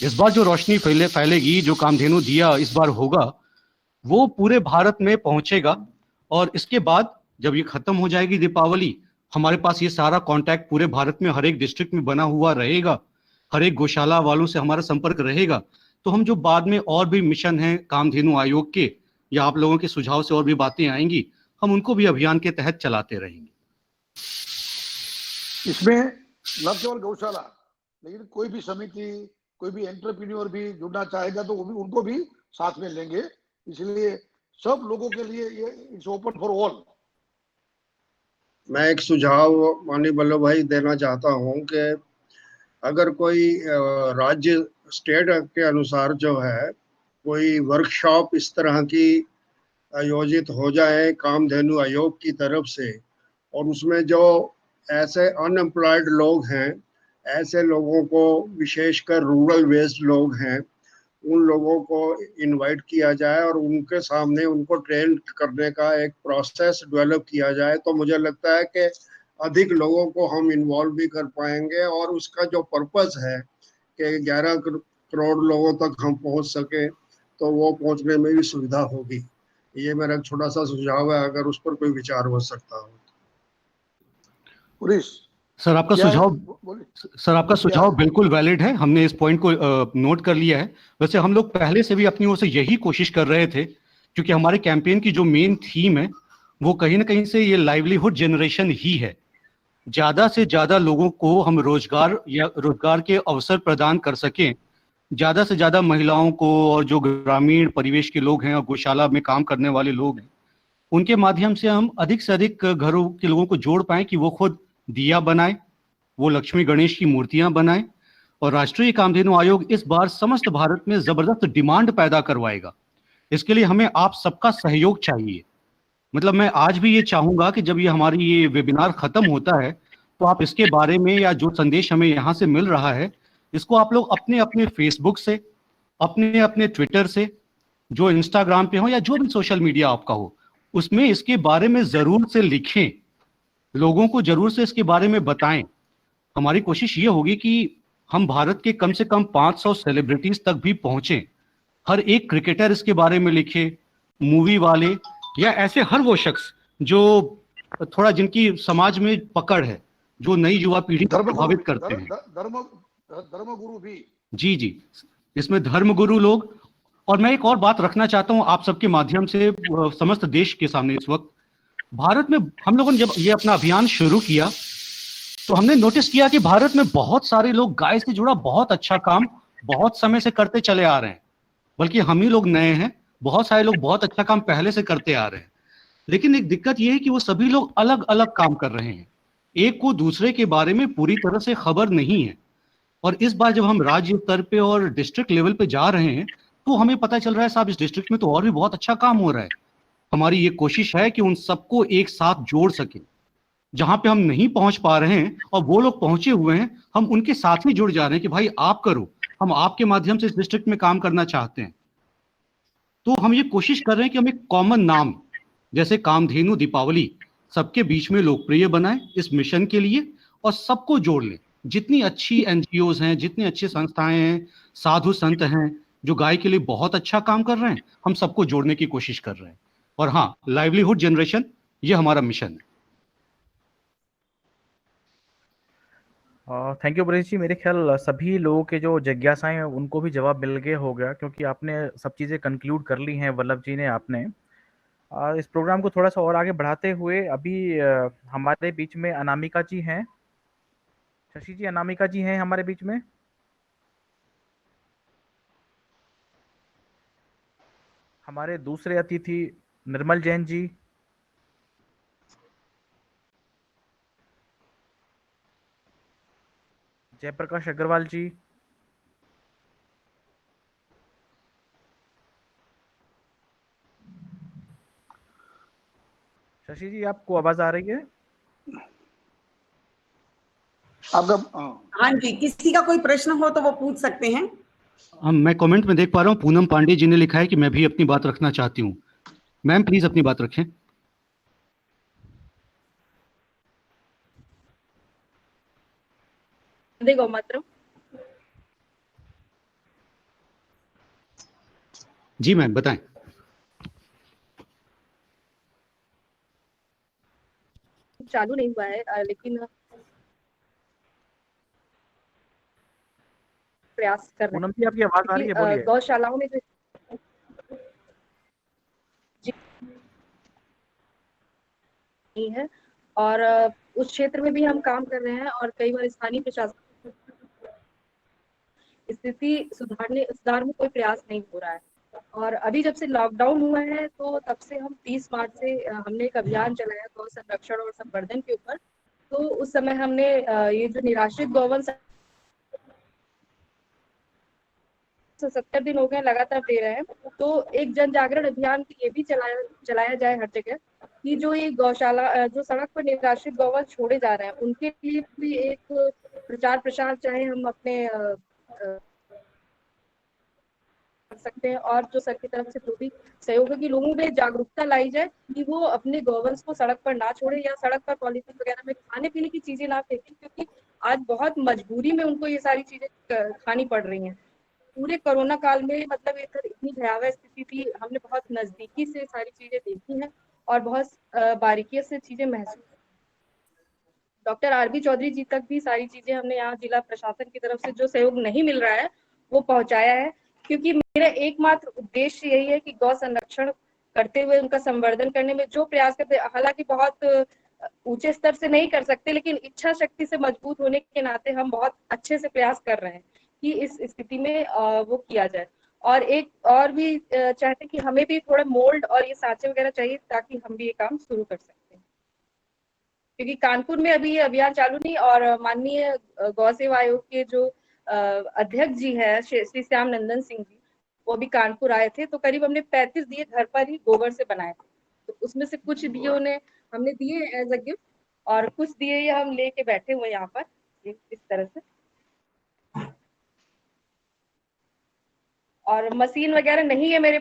इस बार जो रोशनी फैलेगी, जो कामधेनु दिया इस बार होगा, वो पूरे भारत में पहुंचेगा। और इसके बाद जब ये खत्म हो जाएगी दीपावली, हमारे पास ये सारा कांटेक्ट पूरे भारत में हर एक डिस्ट्रिक्ट में बना हुआ रहेगा, हर एक गौशाला वालों से हमारा संपर्क रहेगा। तो हम जो बाद में और भी मिशन हैं कामधेनु आयोग के, या आप लोगों के सुझाव से और भी बातें आएंगी, हम उनको भी अभियान के तहत चलाते रहेंगे। इसमें न केवल गौशाला, लेकिन कोई भी समिति, कोई भी एंटरप्रेन्योर भी जुड़ना चाहेगा तो वो भी, उनको भी साथ में लेंगे। इसलिए सब लोगों के लिए ये इट्स ओपन फॉर ऑल। मैं एक सुझाव माननीय वल्लभ भाई देना चाहता हूं कि अगर कोई राज्य स्टेट के अनुसार जो है कोई वर्कशॉप इस तरह की आयोजित हो जाए कामधेनु आयोग की तरफ से, और उसमें जो ऐसे अनएम्प्लॉयड लोग हैं, ऐसे लोगों को, विशेषकर रूरल बेस्ड लोग हैं, उन लोगों को इनवाइट किया जाए और उनके सामने उनको ट्रेन करने का एक प्रोसेस डेवलप किया जाए, तो मुझे लगता है कि अधिक लोगों को हम इन्वॉल्व भी कर पाएंगे। और उसका जो पर्पस है कि 11 करोड़ लोगों तक हम पहुंच सके, तो वो पहुंचने में भी सुविधा होगी। ये मेरा एक छोटा सा सुझाव है, अगर उस पर कोई विचार हो सकता हो। सर आपका सुझाव बिल्कुल वैलिड है, हमने इस पॉइंट को नोट कर लिया है। वैसे हम लोग पहले से भी अपनी ओर से यही कोशिश कर रहे थे, क्योंकि हमारे कैंपेन की जो मेन थीम है वो कहीं ना कहीं से ये लाइवलीहुड जनरेशन ही है। ज्यादा से ज्यादा लोगों को हम रोजगार के अवसर प्रदान कर सकें, ज्यादा से ज्यादा महिलाओं को और जो ग्रामीण परिवेश के लोग हैं और गौशाला में काम करने वाले लोग हैं, उनके माध्यम से हम अधिक से अधिक घरों के लोगों को जोड़ पाएं कि वो खुद दिया बनाए, वो लक्ष्मी गणेश की मूर्तियां बनाए। और राष्ट्रीय कामधेनु आयोग इस बार समस्त भारत में जबरदस्त डिमांड पैदा करवाएगा। इसके लिए हमें आप सबका सहयोग चाहिए। मतलब मैं आज भी ये चाहूंगा कि जब ये हमारी ये वेबिनार खत्म होता है, तो आप इसके बारे में, या जो संदेश हमें यहाँ से मिल रहा है, इसको आप लोग अपने अपने फेसबुक से, अपने अपने ट्विटर से, जो इंस्टाग्राम पे हो या जो भी सोशल मीडिया आपका हो, उसमें इसके बारे में जरूर से लिखें, लोगों को जरूर से इसके बारे में बताएं। हमारी कोशिश ये होगी कि हम भारत के कम से कम 500 सेलिब्रिटीज तक भी पहुंचे। हर एक क्रिकेटर इसके बारे में लिखे, मूवी वाले, या ऐसे हर वो शख्स जो थोड़ा जिनकी समाज में पकड़ है, जो नई युवा पीढ़ी को प्रभावित करते हैं। धर्मगुरु भी, जी, इसमें धर्मगुरु लोग। और मैं एक और बात रखना चाहता हूं आप सबके माध्यम से समस्त देश के सामने। इस वक्त भारत में हम लोगों ने जब ये अपना अभियान शुरू किया, तो हमने नोटिस किया कि भारत में बहुत सारे लोग गाय से जुड़ा बहुत अच्छा काम बहुत समय से करते चले आ रहे हैं। बल्कि हम ही लोग नए हैं, बहुत सारे लोग बहुत अच्छा काम पहले से करते आ रहे हैं। लेकिन एक दिक्कत यह है कि वो सभी लोग अलग अलग काम कर रहे हैं, एक को दूसरे के बारे में पूरी तरह से खबर नहीं है। और इस बार जब हम राज्य स्तर पे और डिस्ट्रिक्ट लेवल पे जा रहे हैं, तो हमें पता चल रहा है साहब इस डिस्ट्रिक्ट में तो और भी बहुत अच्छा काम हो रहा है, हमारी ये कोशिश है कि उन सबको एक साथ जोड़ सके। जहां पे हम नहीं पहुंच पा रहे हैं और वो लोग पहुंचे हुए हैं, हम उनके साथ ही जुड़ जा रहे हैं कि भाई आप करो, हम आपके माध्यम से इस डिस्ट्रिक्ट में काम करना चाहते हैं। तो हम ये कोशिश कर रहे हैं कि हम एक कॉमन नाम जैसे कामधेनु दीपावली सबके बीच में लोकप्रिय बनाएं इस मिशन के लिए और सबको जोड़ लें। जितनी अच्छी एनजीओज हैं, जितनी अच्छी संस्थाएं हैं, साधु संत हैं जो गाय के लिए बहुत अच्छा काम कर रहे हैं, हम सबको जोड़ने की कोशिश कर रहे हैं। और हाँ, लाइवलीहुड जनरेशन ये हमारा मिशन है। थैंक यू परेश जी। मेरे ख्याल सभी लोगों के जो जिज्ञासाएं हैं उनको भी जवाब मिल गया हो गया, क्योंकि आपने सब चीज़ें कंक्लूड कर ली हैं वल्लभ जी ने, आपने। इस प्रोग्राम को थोड़ा सा और आगे बढ़ाते हुए अभी हमारे बीच में अनामिका जी हैं। शशि जी, अनामिका जी हैं हमारे बीच में। हमारे दूसरे अतिथि निर्मल जैन जी। जयप्रकाश अग्रवाल जी। शशि जी, आपको आवाज आ रही है? आपका हाँ जी, किसी का कोई प्रश्न हो तो वो पूछ सकते हैं। मैं कमेंट में देख पा रहा हूँ पूनम पांडे जी ने लिखा है कि मैं भी अपनी बात रखना चाहती हूँ। मैम प्लीज अपनी बात रखें। देखो मात्र जी मैम बताएं। चालू नहीं हुआ है, लेकिन प्रयास कर रहे हैं। पूनम जी, आपकी आवाज आ रही है, बोलिए। गौशालाओं में जो नहीं है और उस क्षेत्र में भी हम काम कर रहे हैं और कई बार स्थानीय प्रशासन स्थिति सुधार में कोई प्रयास नहीं हो रहा है। और अभी जब से लॉकडाउन हुआ है तो तब से हम 30 मार्च से हमने एक अभियान चलाया गौ संरक्षण और संवर्धन के ऊपर। तो उस समय हमने ये जो निराश्रित गौवंश 70 दिन हो गए लगातार दे रहे हैं, तो एक जन जागरण अभियान ये भी चलाया जाए हर जगह कि जो ये गौशाला जो सड़क पर निराश्रित गौवंश छोड़े जा रहे हैं उनके लिए भी एक प्रचार प्रसार चाहे हम अपने कर सकते हैं। और जो सर की तरफ से जो भी सहयोग है कि लोगों में जागरूकता लाई जाए कि वो अपने गौवंश को सड़क पर ना छोड़े या सड़क पर पॉलीथीन वगैरह में खाने पीने की चीजें ना फेंकें, क्योंकि आज बहुत मजबूरी में उनको ये सारी चीजें खानी पड़ रही हैं। पूरे कोरोना काल में मतलब इधर इतनी भयावह स्थिति थी, हमने बहुत नजदीकी से सारी चीजें देखी हैं और बहुत बारीकियों से चीजें महसूस। डॉक्टर आरबी चौधरी जी तक भी सारी चीजें हमने यहाँ जिला प्रशासन की तरफ से जो सहयोग नहीं मिल रहा है वो पहुंचाया है, क्योंकि मेरा एकमात्र उद्देश्य यही है कि गौ संरक्षण करते हुए उनका संवर्धन करने में जो प्रयास करते, हालांकि बहुत ऊंचे स्तर से नहीं कर सकते, लेकिन इच्छा शक्ति से मजबूत होने के नाते हम बहुत अच्छे से प्रयास कर रहे हैं कि इस स्थिति में वो किया जाए। और एक और भी चाहते कि हमें भी थोड़ा मोल्ड और ये सांचे वगैरह चाहिए ताकि हम भी ये काम शुरू कर सकते हैं, क्योंकि कानपुर में अभी ये अभियान चालू नहीं। और माननीय गौ सेवा आयोग के जो अध्यक्ष जी है श्री श्याम नंदन सिंह जी, वो भी कानपुर आए थे, तो करीब हमने 35 दिए घर पर ही गोबर से बनाए थे। तो उसमें से कुछ दिए हमने दिए एज अ गिफ्ट और कुछ दिए ये हम लेके बैठे हुए यहाँ पर इस तरह से। और मशीन वगैरह नहीं है मेरे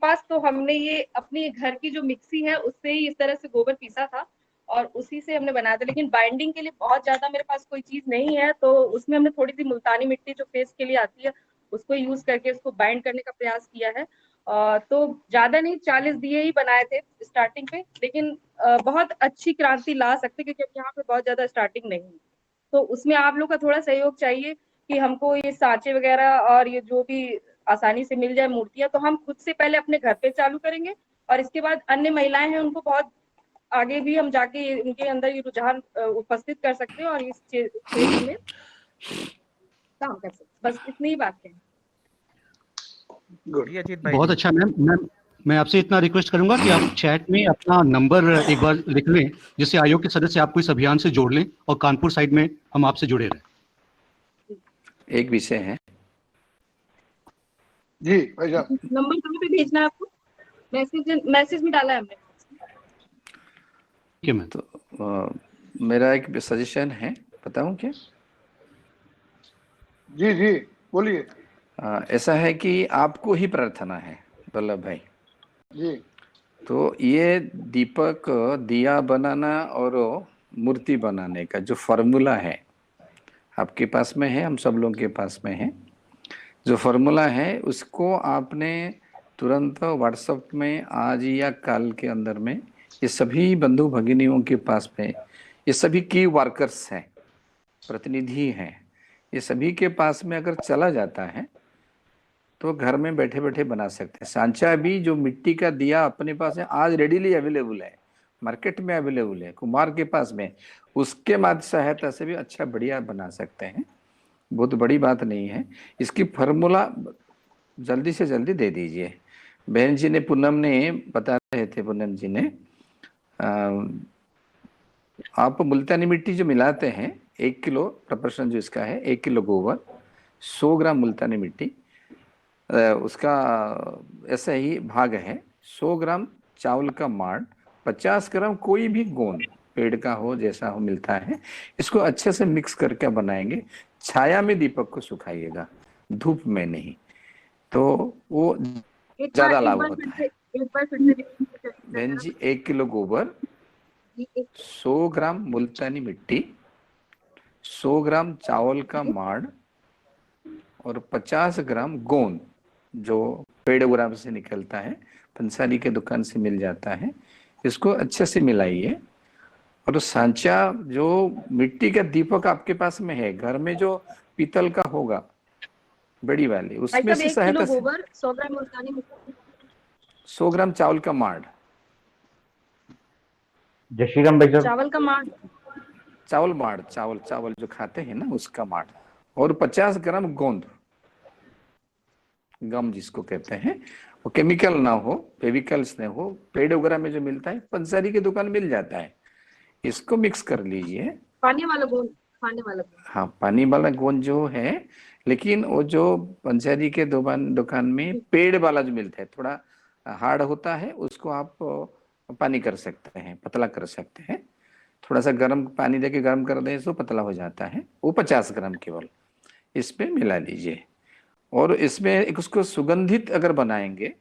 पास, तो हमने ये अपनी घर की जो मिक्सी है उससे ही इस तरह से गोबर पीसा था और उसी से हमने बनाया था। लेकिन बाइंडिंग के लिए बहुत ज्यादा मेरे पास कोई चीज नहीं है, तो उसमें हमने थोड़ी सी मुल्तानी मिट्टी जो फेस के लिए आती है उसको यूज करके उसको बाइंड करने का प्रयास किया है। तो ज्यादा नहीं, 40 दिए ही बनाए थे स्टार्टिंग पे, लेकिन बहुत अच्छी क्रांति ला सकते क्योंकि अब यहाँ पे बहुत ज्यादा स्टार्टिंग नहीं है। तो उसमें आप लोग का थोड़ा सहयोग चाहिए कि हमको ये सांचे वगैरह और ये जो भी आसानी से मिल जाए मूर्तियां, तो हम खुद से पहले अपने घर पे चालू करेंगे और इसके बाद अन्य महिलाएं हैं उनको बहुत आगे भी हम जाके उनके अंदर ये रुझान उपस्थित कर सकते हैं और इस क्षेत्र में काम कर सकते हैं। बस इतनी ही बात है। बहुत अच्छा मैम। मैं आपसे इतना रिक्वेस्ट करूंगा कि आप चैट में अपना नंबर एक बार लिख लें, जिससे आयोग के सदस्य आपको इस अभियान से जोड़ लें और कानपुर साइड में हम आपसे जुड़े रहें। एक विषय है जी भाई साहब, नंबर कहाँ पे भेजना है आपको? मैसेज भी डाला है हमने। ठीक है मैम। तो मेरा एक सजेशन है, बताऊं क्या? जी जी बोलिए। ऐसा है कि आपको ही प्रार्थना है वल्लभ भाई। जी तो ये दीपक दिया बनाना और मूर्ति बनाने का जो फॉर्मूला है आपके पास में है, हम सब लोगों के पास में है। जो फॉर्मूला है उसको आपने तुरंत व्हाट्सएप में आज या कल के अंदर में ये सभी बंधु भगिनियों के पास में, ये सभी की वर्कर्स हैं, प्रतिनिधि हैं, ये सभी के पास में अगर चला जाता है तो घर में बैठे बैठे बना सकते हैं। सांचा भी जो मिट्टी का दिया अपने पास है, आज रेडीली अवेलेबल है, मार्केट में अवेलेबल है, कुमार के पास में, उसके माध्यम सहायता से भी अच्छा बढ़िया बना सकते हैं। बहुत बड़ी बात नहीं है। इसकी फार्मूला जल्दी से जल्दी दे दीजिए। बहन जी ने, पूनम ने बता रहे थे, पूनम जी ने, आप मुल्तानी मिट्टी जो मिलाते हैं 1 किलो प्रपोर्शन जो इसका है, 1 किलो गोबर, 100 ग्राम मुल्तानी मिट्टी, उसका ऐसा ही भाग है। 100 ग्राम चावल का माड़, 50 ग्राम कोई भी गोंद पेड़ का हो जैसा हो मिलता है, इसको अच्छे से मिक्स करके बनाएंगे। छाया में दीपक को सुखाइएगा, धूप में नहीं, तो वो ज्यादा लाभ होता है। बहन जी 1 किलो गोबर, 100 ग्राम मुल्तानी मिट्टी, 100 ग्राम चावल का माड़ और 50 ग्राम गोंद जो पेड़ ग्राम से निकलता है, पंसारी के दुकान से मिल जाता है। इसको अच्छे से मिलाइए। और सांचा जो मिट्टी का दीपक आपके पास में है घर में, जो पीतल का होगा बड़ी वाली, उसमें से सहायता से 100 ग्राम मुल्तानी मिट्टी, 100 ग्राम चावल का माड़, जय श्री राम भाई साहब। चावल का माड़, चावल माड़, चावल चावल जो खाते हैं ना उसका माड़, और 50 ग्राम गोंद, गम जिसको कहते हैं, वो केमिकल ना हो, फेविकल्स ना हो, पेड़ वगैरह में जो मिलता है पंसारी की दुकान मिल जाता है। इसको मिक्स कर लीजिए। पानी वाला गोंद, खाने वाला गोंद। हाँ, पानी वाला गोंद जो है, लेकिन वो जो पंसारी के दुकान में पेड़ वाला जो मिलता है थोड़ा हार्ड होता है, उसको आप पानी कर सकते हैं, पतला कर सकते हैं। थोड़ा सा गर्म पानी देके गर्म कर दें तो पतला हो जाता है। वो 50 ग्राम केवल इस पे मिला लीजिए। और इसमें एक उसको सुगंधित अगर बनाएंगे,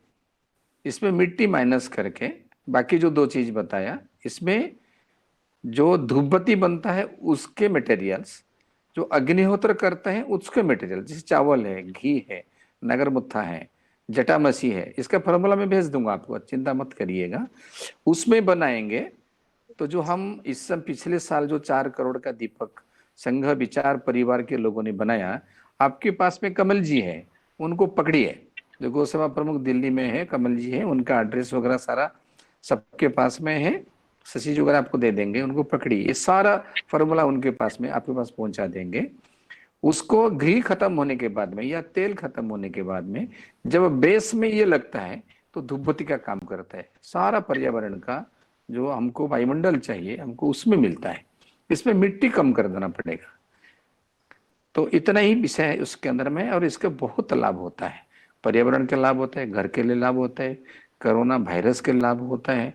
इसमें मिट्टी माइनस करके बाकी जो 2 चीज बताया, इसमें जो धूपबत्ती बनता है उसके मटेरियल्स, जो अग्निहोत्र करते हैं उसके मटेरियल, जैसे चावल है, घी है, नगरमुत्था है, जटामसी है, इसका फॉर्मूला मैं भेज दूंगा आपको, चिंता मत करिएगा। उसमें बनाएंगे तो जो हम इस सब पिछले साल जो 4 करोड़ का दीपक संघ विचार परिवार के लोगों ने बनाया, आपके पास में कमल जी है, उनको पकड़िए, जो गौसेवा प्रमुख दिल्ली में है, कमल जी है, उनका एड्रेस वगैरह सारा सबके पास में है, शशि जी वगैरह आपको दे देंगे, उनको पकड़िए, ये सारा फॉर्मूला उनके पास में आपके पास पहुंचा देंगे। उसको घी खत्म होने के बाद में या तेल खत्म होने के बाद में जब बेस में ये लगता है तो धूपबत्ती का काम करता है। सारा पर्यावरण का जो हमको वायुमंडल चाहिए हमको उसमें मिलता है, इसमें मिट्टी कम कर देना पड़ेगा। तो इतना ही विषय है उसके अंदर में, और इसका बहुत लाभ होता है, पर्यावरण के लाभ होता है, घर के लिए लाभ होता है, कोरोना वायरस के लाभ होता है,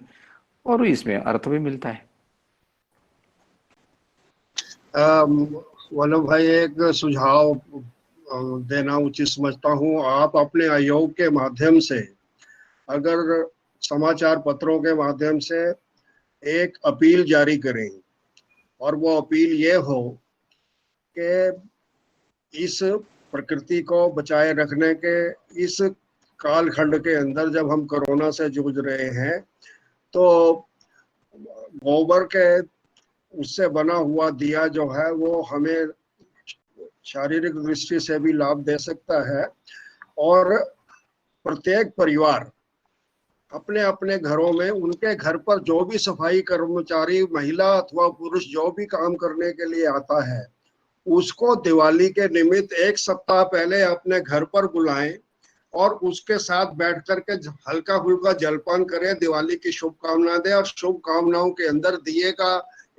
और इसमें अर्थ भी मिलता है। वल्लभ भाई, एक सुझाव देना उचित समझता हूँ। आप अपने आयोग के माध्यम से, अगर समाचार पत्रों के माध्यम से एक अपील जारी करें, और वो अपील ये हो कि इस प्रकृति को बचाए रखने के इस कालखंड के अंदर जब हम कोरोना से जूझ रहे हैं, तो गोबर के उससे बना हुआ दिया जो है वो हमें शारीरिक दृष्टि से भी लाभ दे सकता है। और प्रत्येक परिवार अपने अपने घरों में, उनके घर पर जो भी सफाई कर्मचारी, महिला अथवा पुरुष जो भी काम करने के लिए आता है, उसको दिवाली के निमित्त 1 सप्ताह पहले अपने घर पर बुलाएं और उसके साथ बैठ करके हल्का फुल्का जलपान करें, दिवाली की शुभकामना दें। और शुभकामनाओं के अंदर दिए का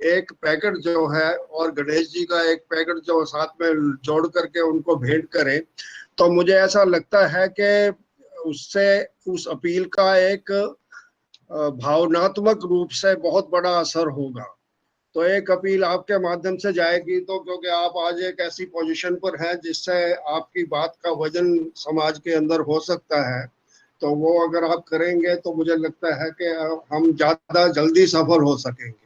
एक पैकेट जो है और गणेश जी का एक पैकेट जो साथ में जोड़ करके उनको भेंट करें, तो मुझे ऐसा लगता है कि उससे उस अपील का एक भावनात्मक रूप से बहुत बड़ा असर होगा। तो एक अपील आपके माध्यम से जाएगी, तो क्योंकि आप आज एक ऐसी पोजीशन पर हैं जिससे आपकी बात का वजन समाज के अंदर हो सकता है, तो वो अगर आप करेंगे तो मुझे लगता है कि हम ज्यादा जल्दी सफल हो सकेंगे।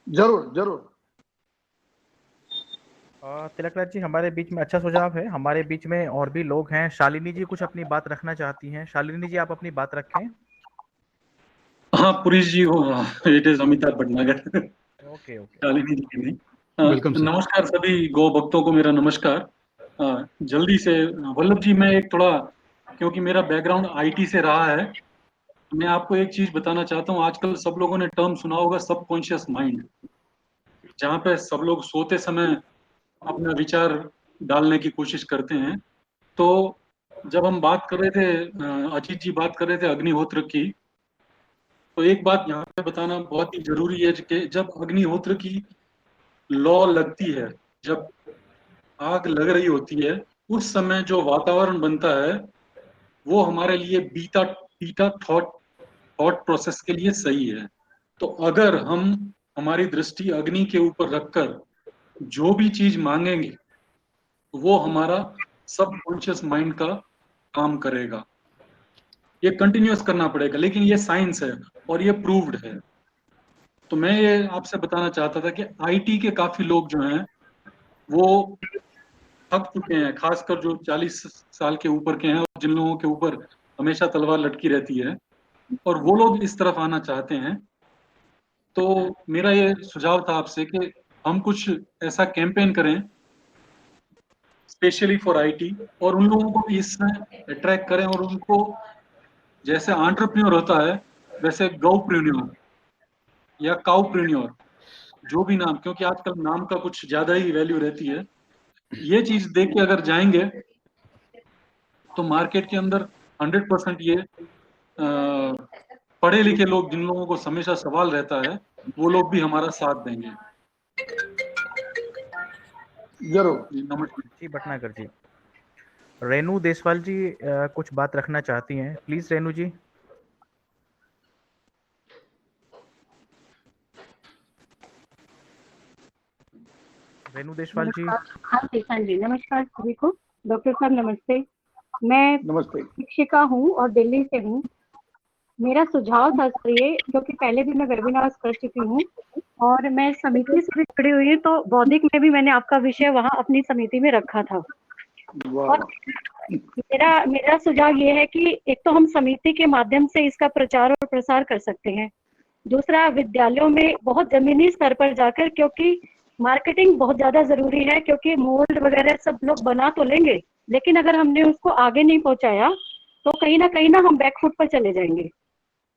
जरूर जरूर। तिलकराज जी, हमारे बीच में अच्छा सुझाव है। हमारे बीच में और भी लोग हैं। शालिनी जी कुछ अपनी बात रखना चाहती हैं। शालिनी जी, आप अपनी बात रखें। हाँ पुरीश जी, हो, it is Amitabh Bhatnagar. Okay okay. Shalini ji की नहीं। Welcome sir. नमस्कार सभी गौ भक्तों को, मेरा नमस्कार। जल्दी से वल्लभ जी, मैं एक थोड़ा, क्योंकि मेरा बैकग्राउंड आईटी से रहा है, मैं आपको एक चीज बताना चाहता हूँ। आजकल सब लोगों ने टर्म सुना होगा, सबकॉन्शियस माइंड, जहाँ पे सब लोग सोते समय अपना विचार डालने की कोशिश करते हैं। तो जब हम बात कर रहे थे, अजीत जी बात कर रहे थे अग्निहोत्र की, तो एक बात यहाँ पे बताना बहुत ही जरूरी है कि जब अग्निहोत्र की लौ लगती है, जब आग लग रही होती है, उस समय जो वातावरण बनता है वो हमारे लिए बीटा बीटा थॉट प्रोसेस के लिए सही है। तो अगर हम हमारी दृष्टि अग्नि के ऊपर रखकर जो भी चीज मांगेंगे, वो हमारा सबकॉन्शियस माइंड का काम करेगा। ये कंटिन्यूअस करना पड़ेगा, लेकिन ये साइंस है और ये प्रूव्ड है। तो मैं ये आपसे बताना चाहता था कि आईटी के काफी लोग जो हैं वो थक चुके हैं, खासकर जो 40 साल के ऊपर के हैं और जिन लोगों के ऊपर हमेशा तलवार लटकी रहती है, और वो लोग इस तरफ आना चाहते हैं। तो मेरा ये सुझाव था आपसे कि हम कुछ ऐसा कैंपेन करें स्पेशली फॉर आईटी, और उन लोगों को भी इसमें अट्रैक्ट करें, और उनको जैसे एंटरप्रेन्योर होता है वैसे गौप्रेन्योर या काउप्रेन्योर, जो भी नाम, क्योंकि आजकल नाम का कुछ ज्यादा ही वैल्यू रहती है, ये चीज देख के अगर जाएंगे तो मार्केट के अंदर 100% ये पढ़े लिखे लोग, जिन लोगों को हमेशा सवाल रहता है, वो लोग भी हमारा साथ देंगे। जरूर। नमस्कार जी भटनागर जी। रेनू देसवाल जी कुछ बात रखना चाहती हैं। प्लीज रेनू जी। रेनू देसवाल जी। हाँ जी, नमस्कार सभी को। डॉक्टर साहब नमस्ते। मैं नमस्ते। शिक्षिका हूँ और दिल्ली से हूँ। मेरा सुझाव था सर ये, क्योंकि पहले भी मैं वेबिनार कर चुकी हूँ और मैं समिति से भी जुड़ी हुई हूँ, तो बौद्धिक में भी मैंने आपका विषय वहाँ अपनी समिति में रखा था। और मेरा सुझाव ये है कि एक तो हम समिति के माध्यम से इसका प्रचार और प्रसार कर सकते हैं। दूसरा, विद्यालयों में बहुत जमीनी स्तर पर जाकर, क्योंकि मार्केटिंग बहुत ज्यादा जरूरी है, क्योंकि मोल्ड वगैरह सब लोग बना तो लेंगे, लेकिन अगर हमने उसको आगे नहीं पहुंचाया तो कहीं ना हम बैकफुट पर चले जाएंगे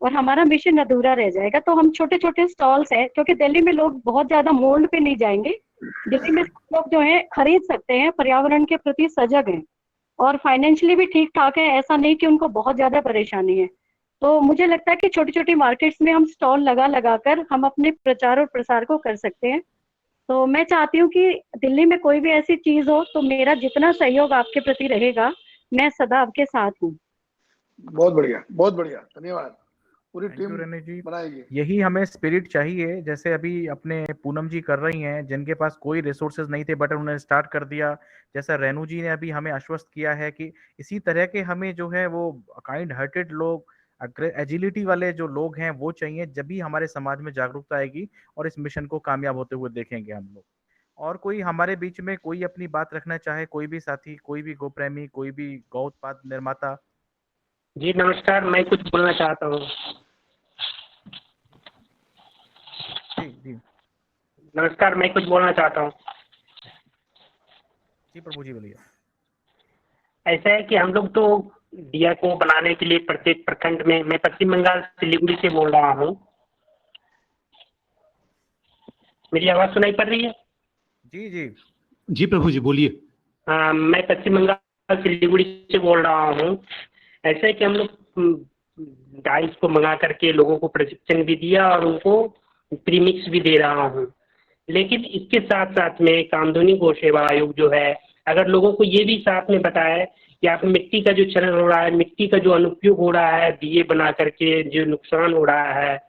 और हमारा मिशन अधूरा रह जाएगा। तो हम छोटे छोटे स्टॉल्स हैं, क्योंकि दिल्ली में लोग बहुत ज्यादा मोल्ड पे नहीं जाएंगे, दिल्ली में लोग जो है खरीद सकते हैं, पर्यावरण के प्रति सजग हैं और फाइनेंशियली भी ठीक ठाक है, ऐसा नहीं कि उनको बहुत ज्यादा परेशानी है। तो मुझे लगता है कि छोटी छोटी मार्केट्स में हम स्टॉल लगा कर हम अपने प्रचार और प्रसार को कर सकते हैं। तो मैं चाहती हूँ कि दिल्ली में कोई भी ऐसी चीज हो तो मेरा जितना सहयोग आपके प्रति रहेगा, मैं सदा आपके साथ हूँ। बहुत बढ़िया, बहुत बढ़िया, धन्यवाद। पूरी टीम जी बनाएगी। यही हमें स्पिरिट चाहिए। जैसे अभी अपने पूनम जी कर रही हैं, जिनके पास कोई रिसोर्सेज नहीं थे बट उन्होंने स्टार्ट कर दिया। जैसा रेनू जी ने अभी हमें आश्वस्त किया है कि इसी तरह के हमें जो है वो काइंड हार्टेड लोग, एजिलिटी वाले जो लोग हैं वो चाहिए, जब भी हमारे समाज में जागरूकता आएगी और इस मिशन को कामयाब होते हुए देखेंगे हम लोग। और कोई हमारे बीच में कोई अपनी बात रखना चाहे, कोई भी साथी, कोई भी गोप्रेमी, कोई भी गौ उत्पाद निर्माता? जी नमस्कार, मैं कुछ बोलना चाहता हूँ। जी नमस्कार, मैं कुछ बोलना चाहता हूँ। जी प्रभु जी बोलिए। ऐसा है कि हम लोग तो दिया को बनाने के लिए प्रत्येक प्रखंड में, मैं पश्चिम बंगाल सिलीगुड़ी से बोल रहा हूँ। मेरी आवाज सुनाई पड़ रही है? जी जी जी प्रभु जी बोलिए। मैं पश्चिम बंगाल सिलीगुड़ी से बोल रहा हूँ। ऐसा है कि हम लोग डाइस को मंगा करके लोगों को प्रशिक्षण भी दिया और उनको प्रीमिक्स भी दे रहा हूँ। लेकिन इसके साथ साथ में कामधेनु गौ सेवा आयोग जो है अगर लोगों को ये भी साथ में बताया कि आप मिट्टी का जो चलन हो रहा है, मिट्टी का जो अनुपयोग हो रहा है दिए बना करके, जो नुकसान हो रहा है,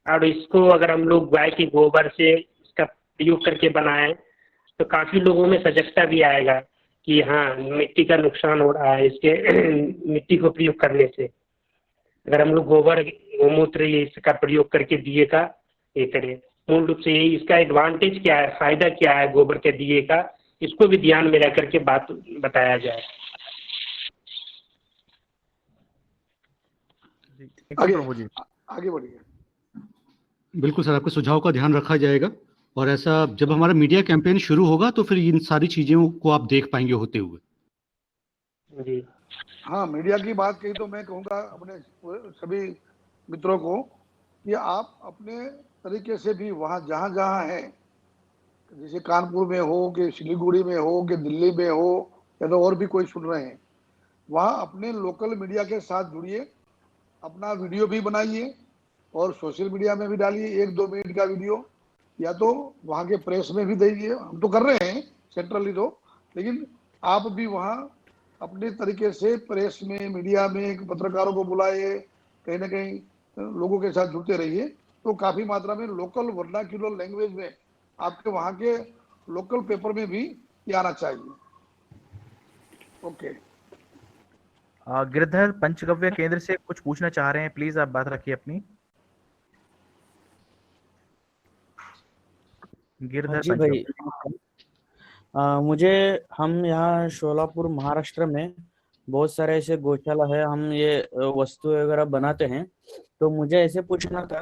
और इसको अगर हम लोग गाय के गोबर से इसका प्रयोग करके बनाएं तो काफी लोगों में सजगता भी आएगा कि हाँ मिट्टी का नुकसान हो रहा है इसके मिट्टी को प्रयोग करने से। अगर हम लोग गोबर गोमूत्र इसका प्रयोग करके दिए का ये करें, मूल रूप से यही इसका एडवांटेज क्या है, फायदा क्या है गोबर के दिए का, इसको भी ध्यान में रख करके बात बताया जाए। आगे बढ़िए। बिल्कुल सर, आपके सुझाव का ध्यान रखा जाएगा, और ऐसा जब हमारा मीडिया कैंपेन शुरू होगा तो फिर इन सारी चीजों को आप देख पाएंगे होते हुए। जी हाँ, मीडिया की बात कही तो मैं कहूँगा अपने सभी मित्रों को कि आप अपने तरीके से भी वहाँ जहाँ जहाँ है, जैसे कानपुर में हो कि सिलीगुड़ी में हो कि दिल्ली में हो या तो और भी कोई सुन रहे हैं, वहाँ अपने लोकल मीडिया के साथ जुड़िए, अपना वीडियो भी बनाइए और सोशल मीडिया में भी डालिए 1-2 मिनट का वीडियो, या तो वहाँ के प्रेस में भी दीजिए। हम तो कर रहे हैं सेंट्रली तो, लेकिन आप भी वहाँ अपने तरीके से प्रेस में, मीडिया में पत्रकारों को बुलाए, कहीं ना कहीं लोगों के साथ जुड़ते रहिए, तो काफी मात्रा में लोकल वर्नाक्यूलर लैंग्वेज में आपके वहाँ के लोकल पेपर में भी ये आना चाहिए। ओके। गिरधर पंचगव्य केंद्र से कुछ पूछना चाह रहे हैं, प्लीज आप बात रखिए अपनी। गिरधर जी भाई, मुझे हम यहाँ शोलापुर महाराष्ट्र में बहुत सारे ऐसे गौशाला है, हम ये वस्तु वगैरह बनाते हैं, तो मुझे ऐसे पूछना था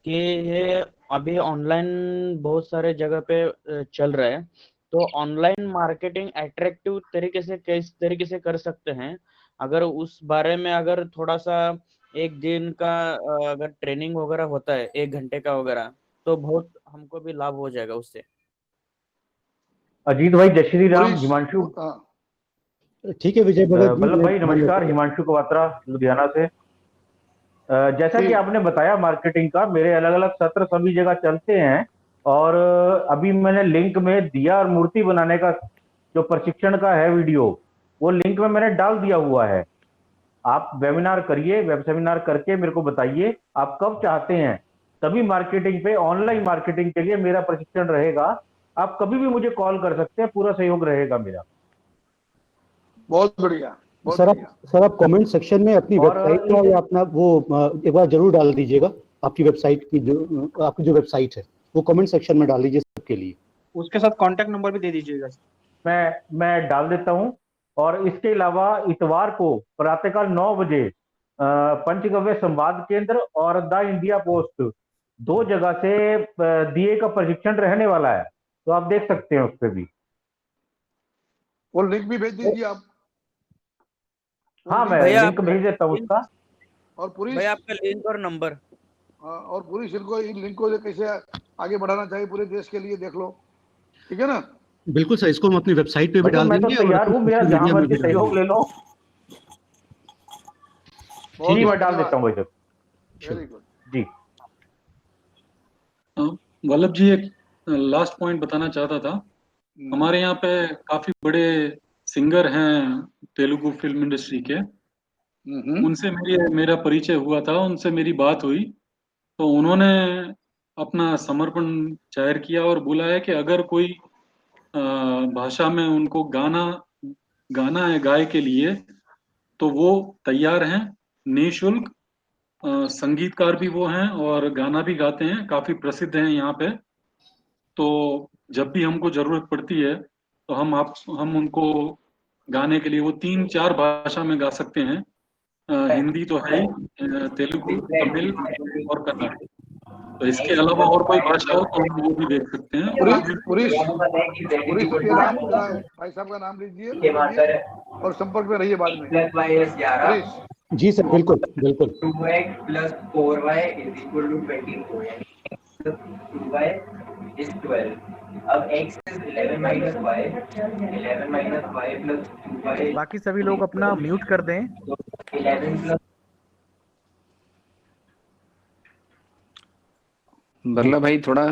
कि ये अभी ऑनलाइन बहुत सारे जगह पे चल रहा है, तो ऑनलाइन मार्केटिंग अट्रैक्टिव तरीके से किस तरीके से कर सकते हैं, अगर उस बारे में अगर थोड़ा सा एक दिन का अगर ट्रेनिंग वगैरह होता है 1 घंटे का वगैरह, तो बहुत हमको भी लाभ हो जाएगा उससे। अजीत भाई, जय श्री राम। हिमांशु। ठीक है विजय भगत जी। वल्लभ भाई नमस्कार, हिमांशु कवात्रा लुधियाना से। जैसा कि आपने बताया मार्केटिंग का, मेरे अलग अलग सत्र सभी जगह चलते हैं, और अभी मैंने लिंक में दिया और मूर्ति बनाने का जो प्रशिक्षण का है वीडियो, वो लिंक में मैंने डाल दिया हुआ है। आप वेबिनार करिए, वेब सेमिनार करके मेरे को बताइए आप कब चाहते हैं। सभी मार्केटिंग पे, ऑनलाइन मार्केटिंग के लिए मेरा प्रशिक्षण रहेगा, आप कभी भी मुझे कॉल कर सकते हैं, पूरा सहयोग रहेगा मेरा। बहुत बढ़िया। सर आप कमेंट सेक्शन में अपनी वेबसाइट का या अपना वो एक बार जरूर डाल दीजिएगा, आपकी वेबसाइट की आपकी जो वेबसाइट है वो कमेंट सेक्शन में डाल दीजिए सबके लिए। उसके साथ कांटेक्ट नंबर भी दे दीजिएगा। मैं डाल देता हूं। और इसके अलावा इतवार को प्रातःकाल 9 बजे पंचगव्य संवाद केंद्र और द इंडिया पोस्ट 2 जगह से दिए का प्रशिक्षण रहने वाला है, तो आप देख सकते हैं उस पर भी। वो लिंक भी भेज दीजिए आप। हाँ, मैं लिंक भेज देता हूँ उसका। और पूरी भाई आपका लिंक और नंबर, और पूरी इन लिंक को कैसे आगे बढ़ाना चाहिए पूरे देश के लिए देख लो, ठीक है ना। बिल्कुल सर, इसको हम अपनी वेबसाइट पे भी डाल देंगे। मैं तो तैयार हूँ, मेरा जहां मर्जी सहयोग ले लो। जी मैं डाल देता हूँ भाई साहब। वेरी गुड जी। वल्लभ जी, एक लास्ट पॉइंट बताना चाहता था। हमारे यहाँ पे काफी बड़े सिंगर हैं तेलुगु फिल्म इंडस्ट्री के, उनसे मेरा परिचय हुआ था, उनसे मेरी बात हुई, तो उन्होंने अपना समर्पण जाहिर किया और बोला है कि अगर कोई भाषा में उनको गाना है गाय के लिए, तो वो तैयार हैं निःशुल्क। संगीतकार भी वो हैं और गाना भी गाते हैं, काफी प्रसिद्ध हैं यहाँ पे। तो जब भी हमको जरूरत पड़ती है तो हम उनको गाने के लिए, वो 3-4 भाषा में गा सकते हैं। हिंदी तो है ही, तेलुगु, तमिल और कन्नड़। तो इसके अलावा और कोई भाषा हो तो हम वो भी देख सकते हैं। भाई साहब का नाम लीजिए और संपर्क में रहिए बाद में। जी सर, बिल्कुल बिल्कुल। 2x + 4y = 24, यानी 2y is 12. अब x is 11 - y, 11 - y + 2y। बाकी सभी लोग अपना म्यूट कर दें। 11 वल्लभ भाई, थोड़ा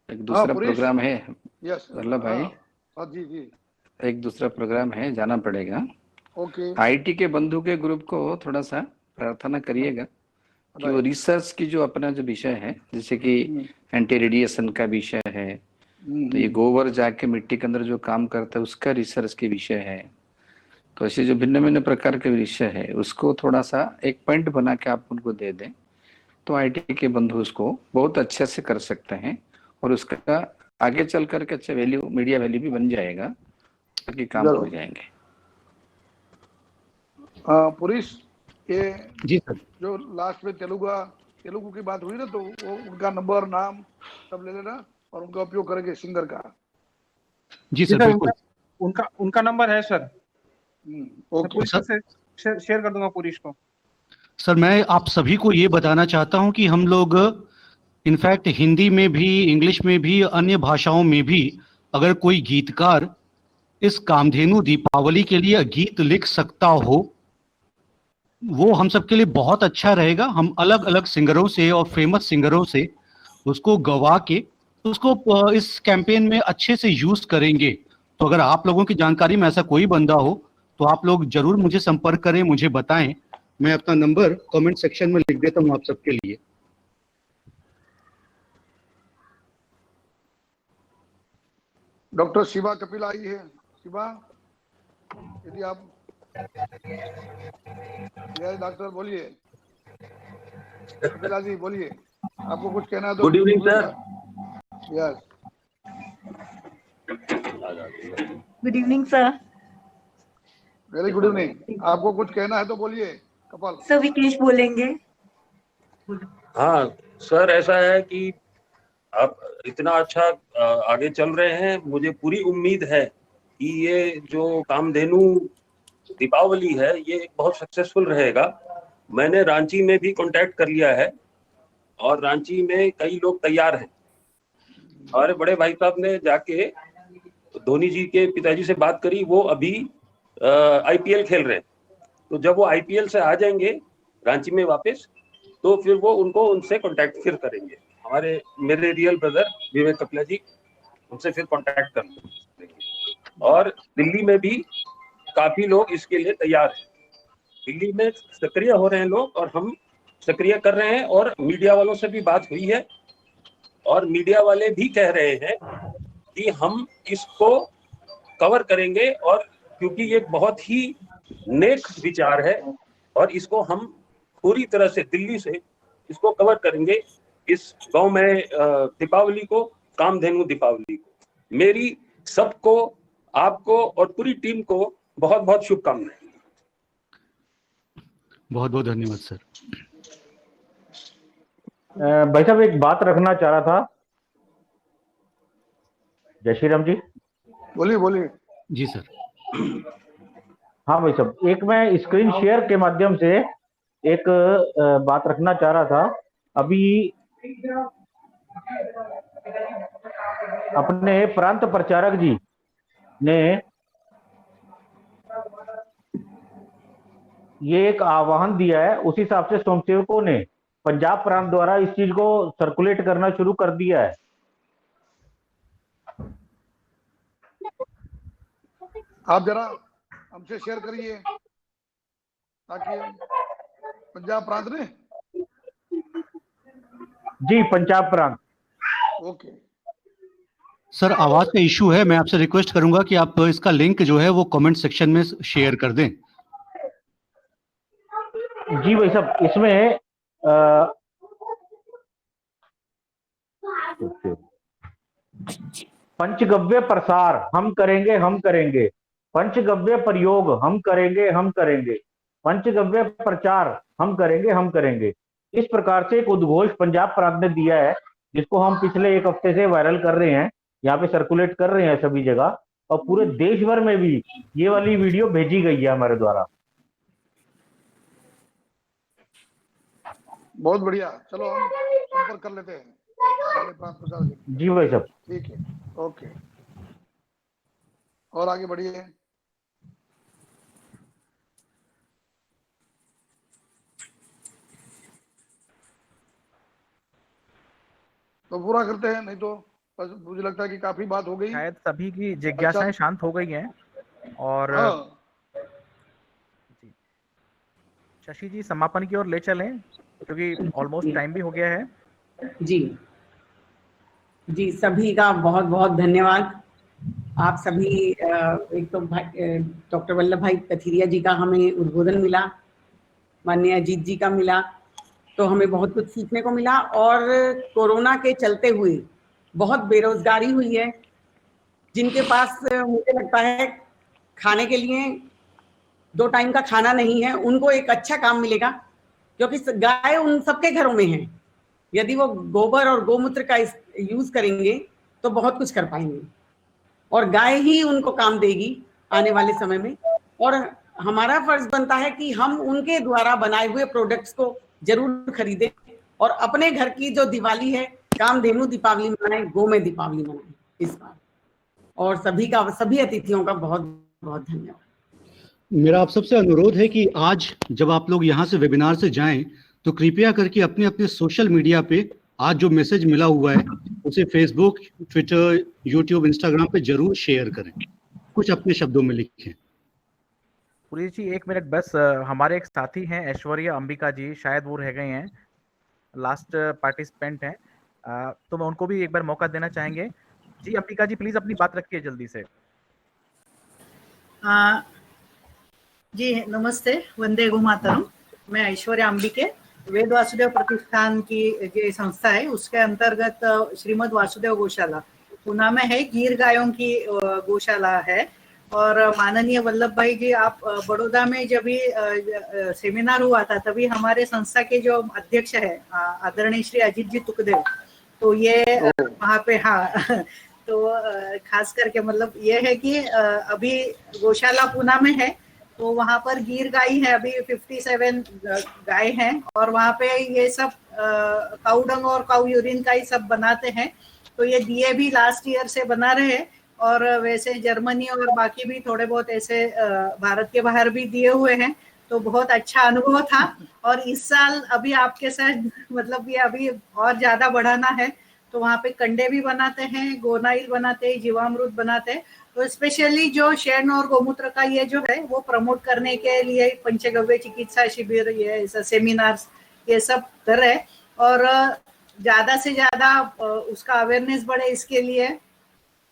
एक दूसरा प्रोग्राम है। यस वल्लभ भाई, हाँ जी जी। एक दूसरा प्रोग्राम है, जाना पड़ेगा। ओके। आईटी के बंधु के ग्रुप को थोड़ा सा प्रार्थना करिएगा कि वो रिसर्च की जो अपना जो विषय है, जैसे कि एंटी रेडिएशन का विषय है, तो ये गोबर जाके मिट्टी के अंदर जो काम करता है उसका रिसर्च के विषय है, तो ऐसे जो भिन्न भिन्न प्रकार के विषय है उसको थोड़ा सा एक पॉइंट बना के आप उनको दे दें, तो आईटी के बंधु उसको बहुत अच्छे से कर सकते हैं और उसका आगे चल करके अच्छा वैल्यू, मीडिया वैल्यू भी बन जाएगा, ताकि काम हो जाएंगे। पुरुष ये जी सर, जो लास्ट में तेलुगु की बात हुई ना, तो वो उनका नंबर नाम सब ले लेना और उनका उपयोग करेंगे सिंगर का। जी सर, बिल्कुल। उनका नंबर है सर। ओके पुरुष को शेयर कर दूंगा पुरुष को। सर मैं आप सभी को ये बताना चाहता हूं कि हम लोग इनफैक्ट हिंदी में भी, इंग्लिश में भी, अन्य भाषाओं में भी अगर कोई गीतकार इस कामधेनु दीपावली के लिए गीत लिख सकता हो, वो हम सबके लिए बहुत अच्छा रहेगा। हम अलग अलग सिंगरों से और फेमस सिंगरों से उसको गवा के उसको इस कैंपेन में अच्छे से यूज करेंगे। तो अगर आप लोगों की जानकारी में ऐसा कोई बंदा हो तो आप लोग जरूर मुझे संपर्क करें, मुझे बताएं। मैं अपना नंबर कमेंट सेक्शन में लिख देता हूं आप सबके लिए। डॉक्टर शिवा कपिल आई है। शिवा, यदि आप डॉक्टर बोलिए। कपिला जी बोलिए, आपको कुछ कहना है तो। Good evening sir. Yes, good evening sir. Very good evening. आपको कुछ कहना है तो बोलिए कपाल। सर विकेश बोलेंगे। हाँ सर, ऐसा है कि आप इतना अच्छा आगे चल रहे हैं, मुझे पूरी उम्मीद है कि ये जो कामधेनु दीपावली है ये बहुत सक्सेसफुल रहेगा। मैंने रांची में भी कांटेक्ट कर लिया है और रांची में कई लोग तैयार हैं। हमारे बड़े भाई साहब ने जाके धोनी जी के पिताजी से बात करी, वो अभी आईपीएल खेल रहे हैं, तो जब वो आईपीएल से आ जाएंगे रांची में वापस, तो फिर वो उनसे कांटेक्ट फिर करेंगे। मेरे रियल ब्रदर विवेक कपिला जी, उनसे फिर कांटेक्ट कर लेंगे। और दिल्ली में भी काफी लोग इसके लिए तैयार हैं। दिल्ली में सक्रिय हो रहे हैं लोग और हम सक्रिय कर रहे हैं, और मीडिया वालों से भी बात हुई है और मीडिया वाले भी कह रहे हैं कि हम इसको कवर करेंगे, और क्योंकि ये बहुत ही नेक विचार है और इसको हम पूरी तरह से दिल्ली से इसको कवर करेंगे, इस गांव में दीपावली को, कामधेनु दीपावली को। मेरी सबको, आपको और पूरी टीम को बहुत बहुत शुभकामनाएं। बहुत बहुत धन्यवाद सर। भाई साहब एक बात रखना चाह रहा था। जय श्री राम जी। बोलिए बोलिए। जी सर। हाँ भाई साहब, एक मैं स्क्रीन शेयर के माध्यम से एक बात रखना चाह रहा था। अभी अपने प्रांत प्रचारक जी ने ये एक आह्वान दिया है, उसी हिसाब से स्वयंसेवकों ने पंजाब प्रांत द्वारा इस चीज को सर्कुलेट करना शुरू कर दिया है। आप जरा हमसे शेयर करिए ताकि पंजाब प्रांत ने। जी, पंजाब प्रांत। ओके सर, आवाज का इशू है, मैं आपसे रिक्वेस्ट करूंगा कि आप इसका लिंक जो है वो कमेंट सेक्शन में शेयर कर दें। जी भाई साहब, इसमें पंचगव्य प्रसार हम करेंगे, हम करेंगे। पंचगव्य प्रयोग हम करेंगे, हम करेंगे। पंचगव्य प्रचार हम करेंगे, हम करेंगे। इस प्रकार से एक उद्घोष पंजाब प्रांत ने दिया है, जिसको हम पिछले एक हफ्ते से वायरल कर रहे हैं, यहाँ पे सर्कुलेट कर रहे हैं सभी जगह, और पूरे देश भर में भी ये वाली वीडियो भेजी गई है हमारे द्वारा। बहुत बढ़िया, चलो हम संपर्क कर लेते हैं। जी भाई साहब। ठीक है, ओके, और आगे बढ़िए। तो पूरा करते हैं, नहीं तो बस मुझे लगता है कि काफी बात हो गई। शायद सभी की जिज्ञासाएं शांत हो गई हैं और जी, शशि जी समापन की ओर ले चलें क्योंकि ऑलमोस्ट टाइम भी हो गया है। जी जी, सभी का बहुत बहुत धन्यवाद। आप सभी एक तो डॉक्टर वल्लभ भाई कथीरिया जी का हमें उद्बोधन मिला, माननीय अजीत जी का मिला, तो हमें बहुत कुछ सीखने को मिला। और कोरोना के चलते हुए बहुत बेरोजगारी हुई है, जिनके पास मुझे लगता है खाने के लिए 2 टाइम का खाना नहीं है, उनको एक अच्छा काम मिलेगा, क्योंकि गाय उन सबके घरों में है। यदि वो गोबर और गोमूत्र का यूज करेंगे तो बहुत कुछ कर पाएंगे, और गाय ही उनको काम देगी आने वाले समय में। और हमारा फर्ज बनता है कि हम उनके द्वारा बनाए हुए प्रोडक्ट्स को जरूर खरीदें और अपने घर की जो दिवाली है, कामधेनु दीपावली मनाएं, गो में दीपावली मनाएं इस बार। और सभी अतिथियों का बहुत बहुत धन्यवाद। मेरा आप सबसे अनुरोध है कि आज जब आप लोग यहाँ से वेबिनार से जाएं तो कृपया करके अपने अपने सोशल मीडिया पे आज जो मैसेज मिला हुआ है उसे फेसबुक, ट्विटर, यूट्यूब, इंस्टाग्राम पे जरूर शेयर करें, कुछ अपने शब्दों में लिखें। पुरी जी 1 मिनट बस, हमारे एक साथी हैं ऐश्वर्या अंबिका जी, शायद वो रह गए हैं, लास्ट पार्टिसिपेंट हैं, तो मैं उनको भी एक बार मौका देना चाहेंगे। जी अंबिका जी प्लीज अपनी बात रखिए जल्दी से। जी नमस्ते, वंदे गो मातरम। मैं ऐश्वर्या अंबिके, वेद वासुदेव प्रतिष्ठान की जो संस्था है उसके अंतर्गत श्रीमद वासुदेव गौशाला पुणे में है, गिर गायों की गौशाला है। और माननीय वल्लभ भाई जी, आप बड़ौदा में जब भी सेमिनार हुआ था तभी हमारे संस्था के जो अध्यक्ष है आदरणीय श्री अजीत जी तुकदेव, तो ये वहाँ पे हाँ तो खास करके मतलब ये है कि अभी गौशाला पुणे में है, तो वहाँ पर गिर गाय है, अभी 57 गाय हैं, और वहाँ पे ये सब काऊ डंग और काऊ यूरिन का ही सब बनाते हैं। तो ये दिए भी लास्ट ईयर से बना रहे हैं, और वैसे जर्मनी और बाकी भी थोड़े बहुत ऐसे भारत के बाहर भी दिए हुए हैं। तो बहुत अच्छा अनुभव था, और इस साल अभी आपके साथ मतलब ये अभी और ज्यादा बढ़ाना है, तो वहाँ पे कंडे भी बनाते हैं, गोनाइल बनाते हैं, जीवामृत बनाते हैं। तो स्पेशली जो शेण और गोमूत्र का ये जो है वो प्रमोट करने के लिए पंचगव्य चिकित्सा शिविर, ये ऐसा सेमिनार्स ये सब कर रहे हैं, और ज्यादा से ज्यादा उसका अवेयरनेस बढ़े, इसके लिए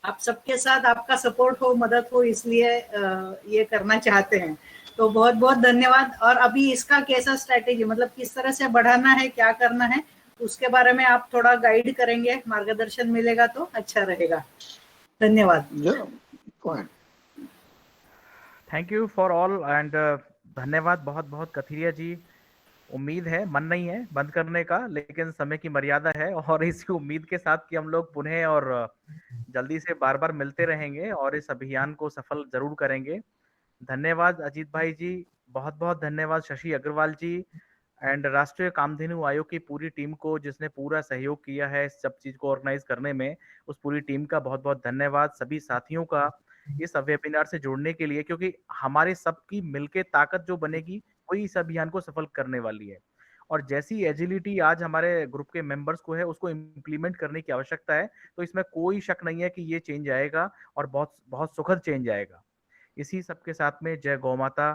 आप सबके साथ आपका सपोर्ट हो, मदद हो, इसलिए ये करना चाहते हैं। तो बहुत बहुत धन्यवाद। और अभी इसका कैसा स्ट्रैटेजी, मतलब किस तरह से बढ़ाना है, क्या करना है, उसके बारे में आप थोड़ा गाइड करेंगे, मार्गदर्शन मिलेगा तो अच्छा रहेगा। धन्यवाद। Thank you for all and धन्यवाद बहुत बहुत कथीरिया जी। उम्मीद है, मन नहीं है बंद करने का, लेकिन समय की मर्यादा है, और इसी उम्मीद के साथ कि हम लोग पुनः और जल्दी से बार बार मिलते रहेंगे और इस अभियान को सफल जरूर करेंगे। धन्यवाद अजीत भाई जी, बहुत बहुत धन्यवाद शशि अग्रवाल जी एंड राष्ट्रीय कामधेनु आयोग की पूरी टीम को जिसने पूरा सहयोग किया है इस सब चीज को ऑर्गेनाइज करने में, उस पूरी टीम का बहुत बहुत धन्यवाद। सभी साथियों का इस वेबिनार से जुड़ने के लिए, क्योंकि हमारे सबकी मिलके ताकत जो बनेगी वही इस अभियान को सफल करने वाली है। और जैसी एजिलिटी आज हमारे ग्रुप के मेंबर्स को है उसको इम्प्लीमेंट करने की आवश्यकता है, तो इसमें कोई शक नहीं है कि ये चेंज आएगा और बहुत बहुत सुखद चेंज आएगा। इसी सबके साथ में जय गौ माता,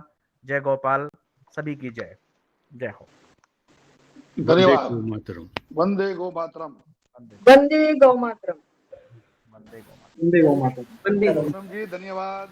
जय गोपाल, सभी की जय। जय हो। धन्यवाद। वंदे गो मातरम। वंदे गौ मातरम। वंदे गौ मातरम। वंदे गौ मातरम। जी धन्यवाद।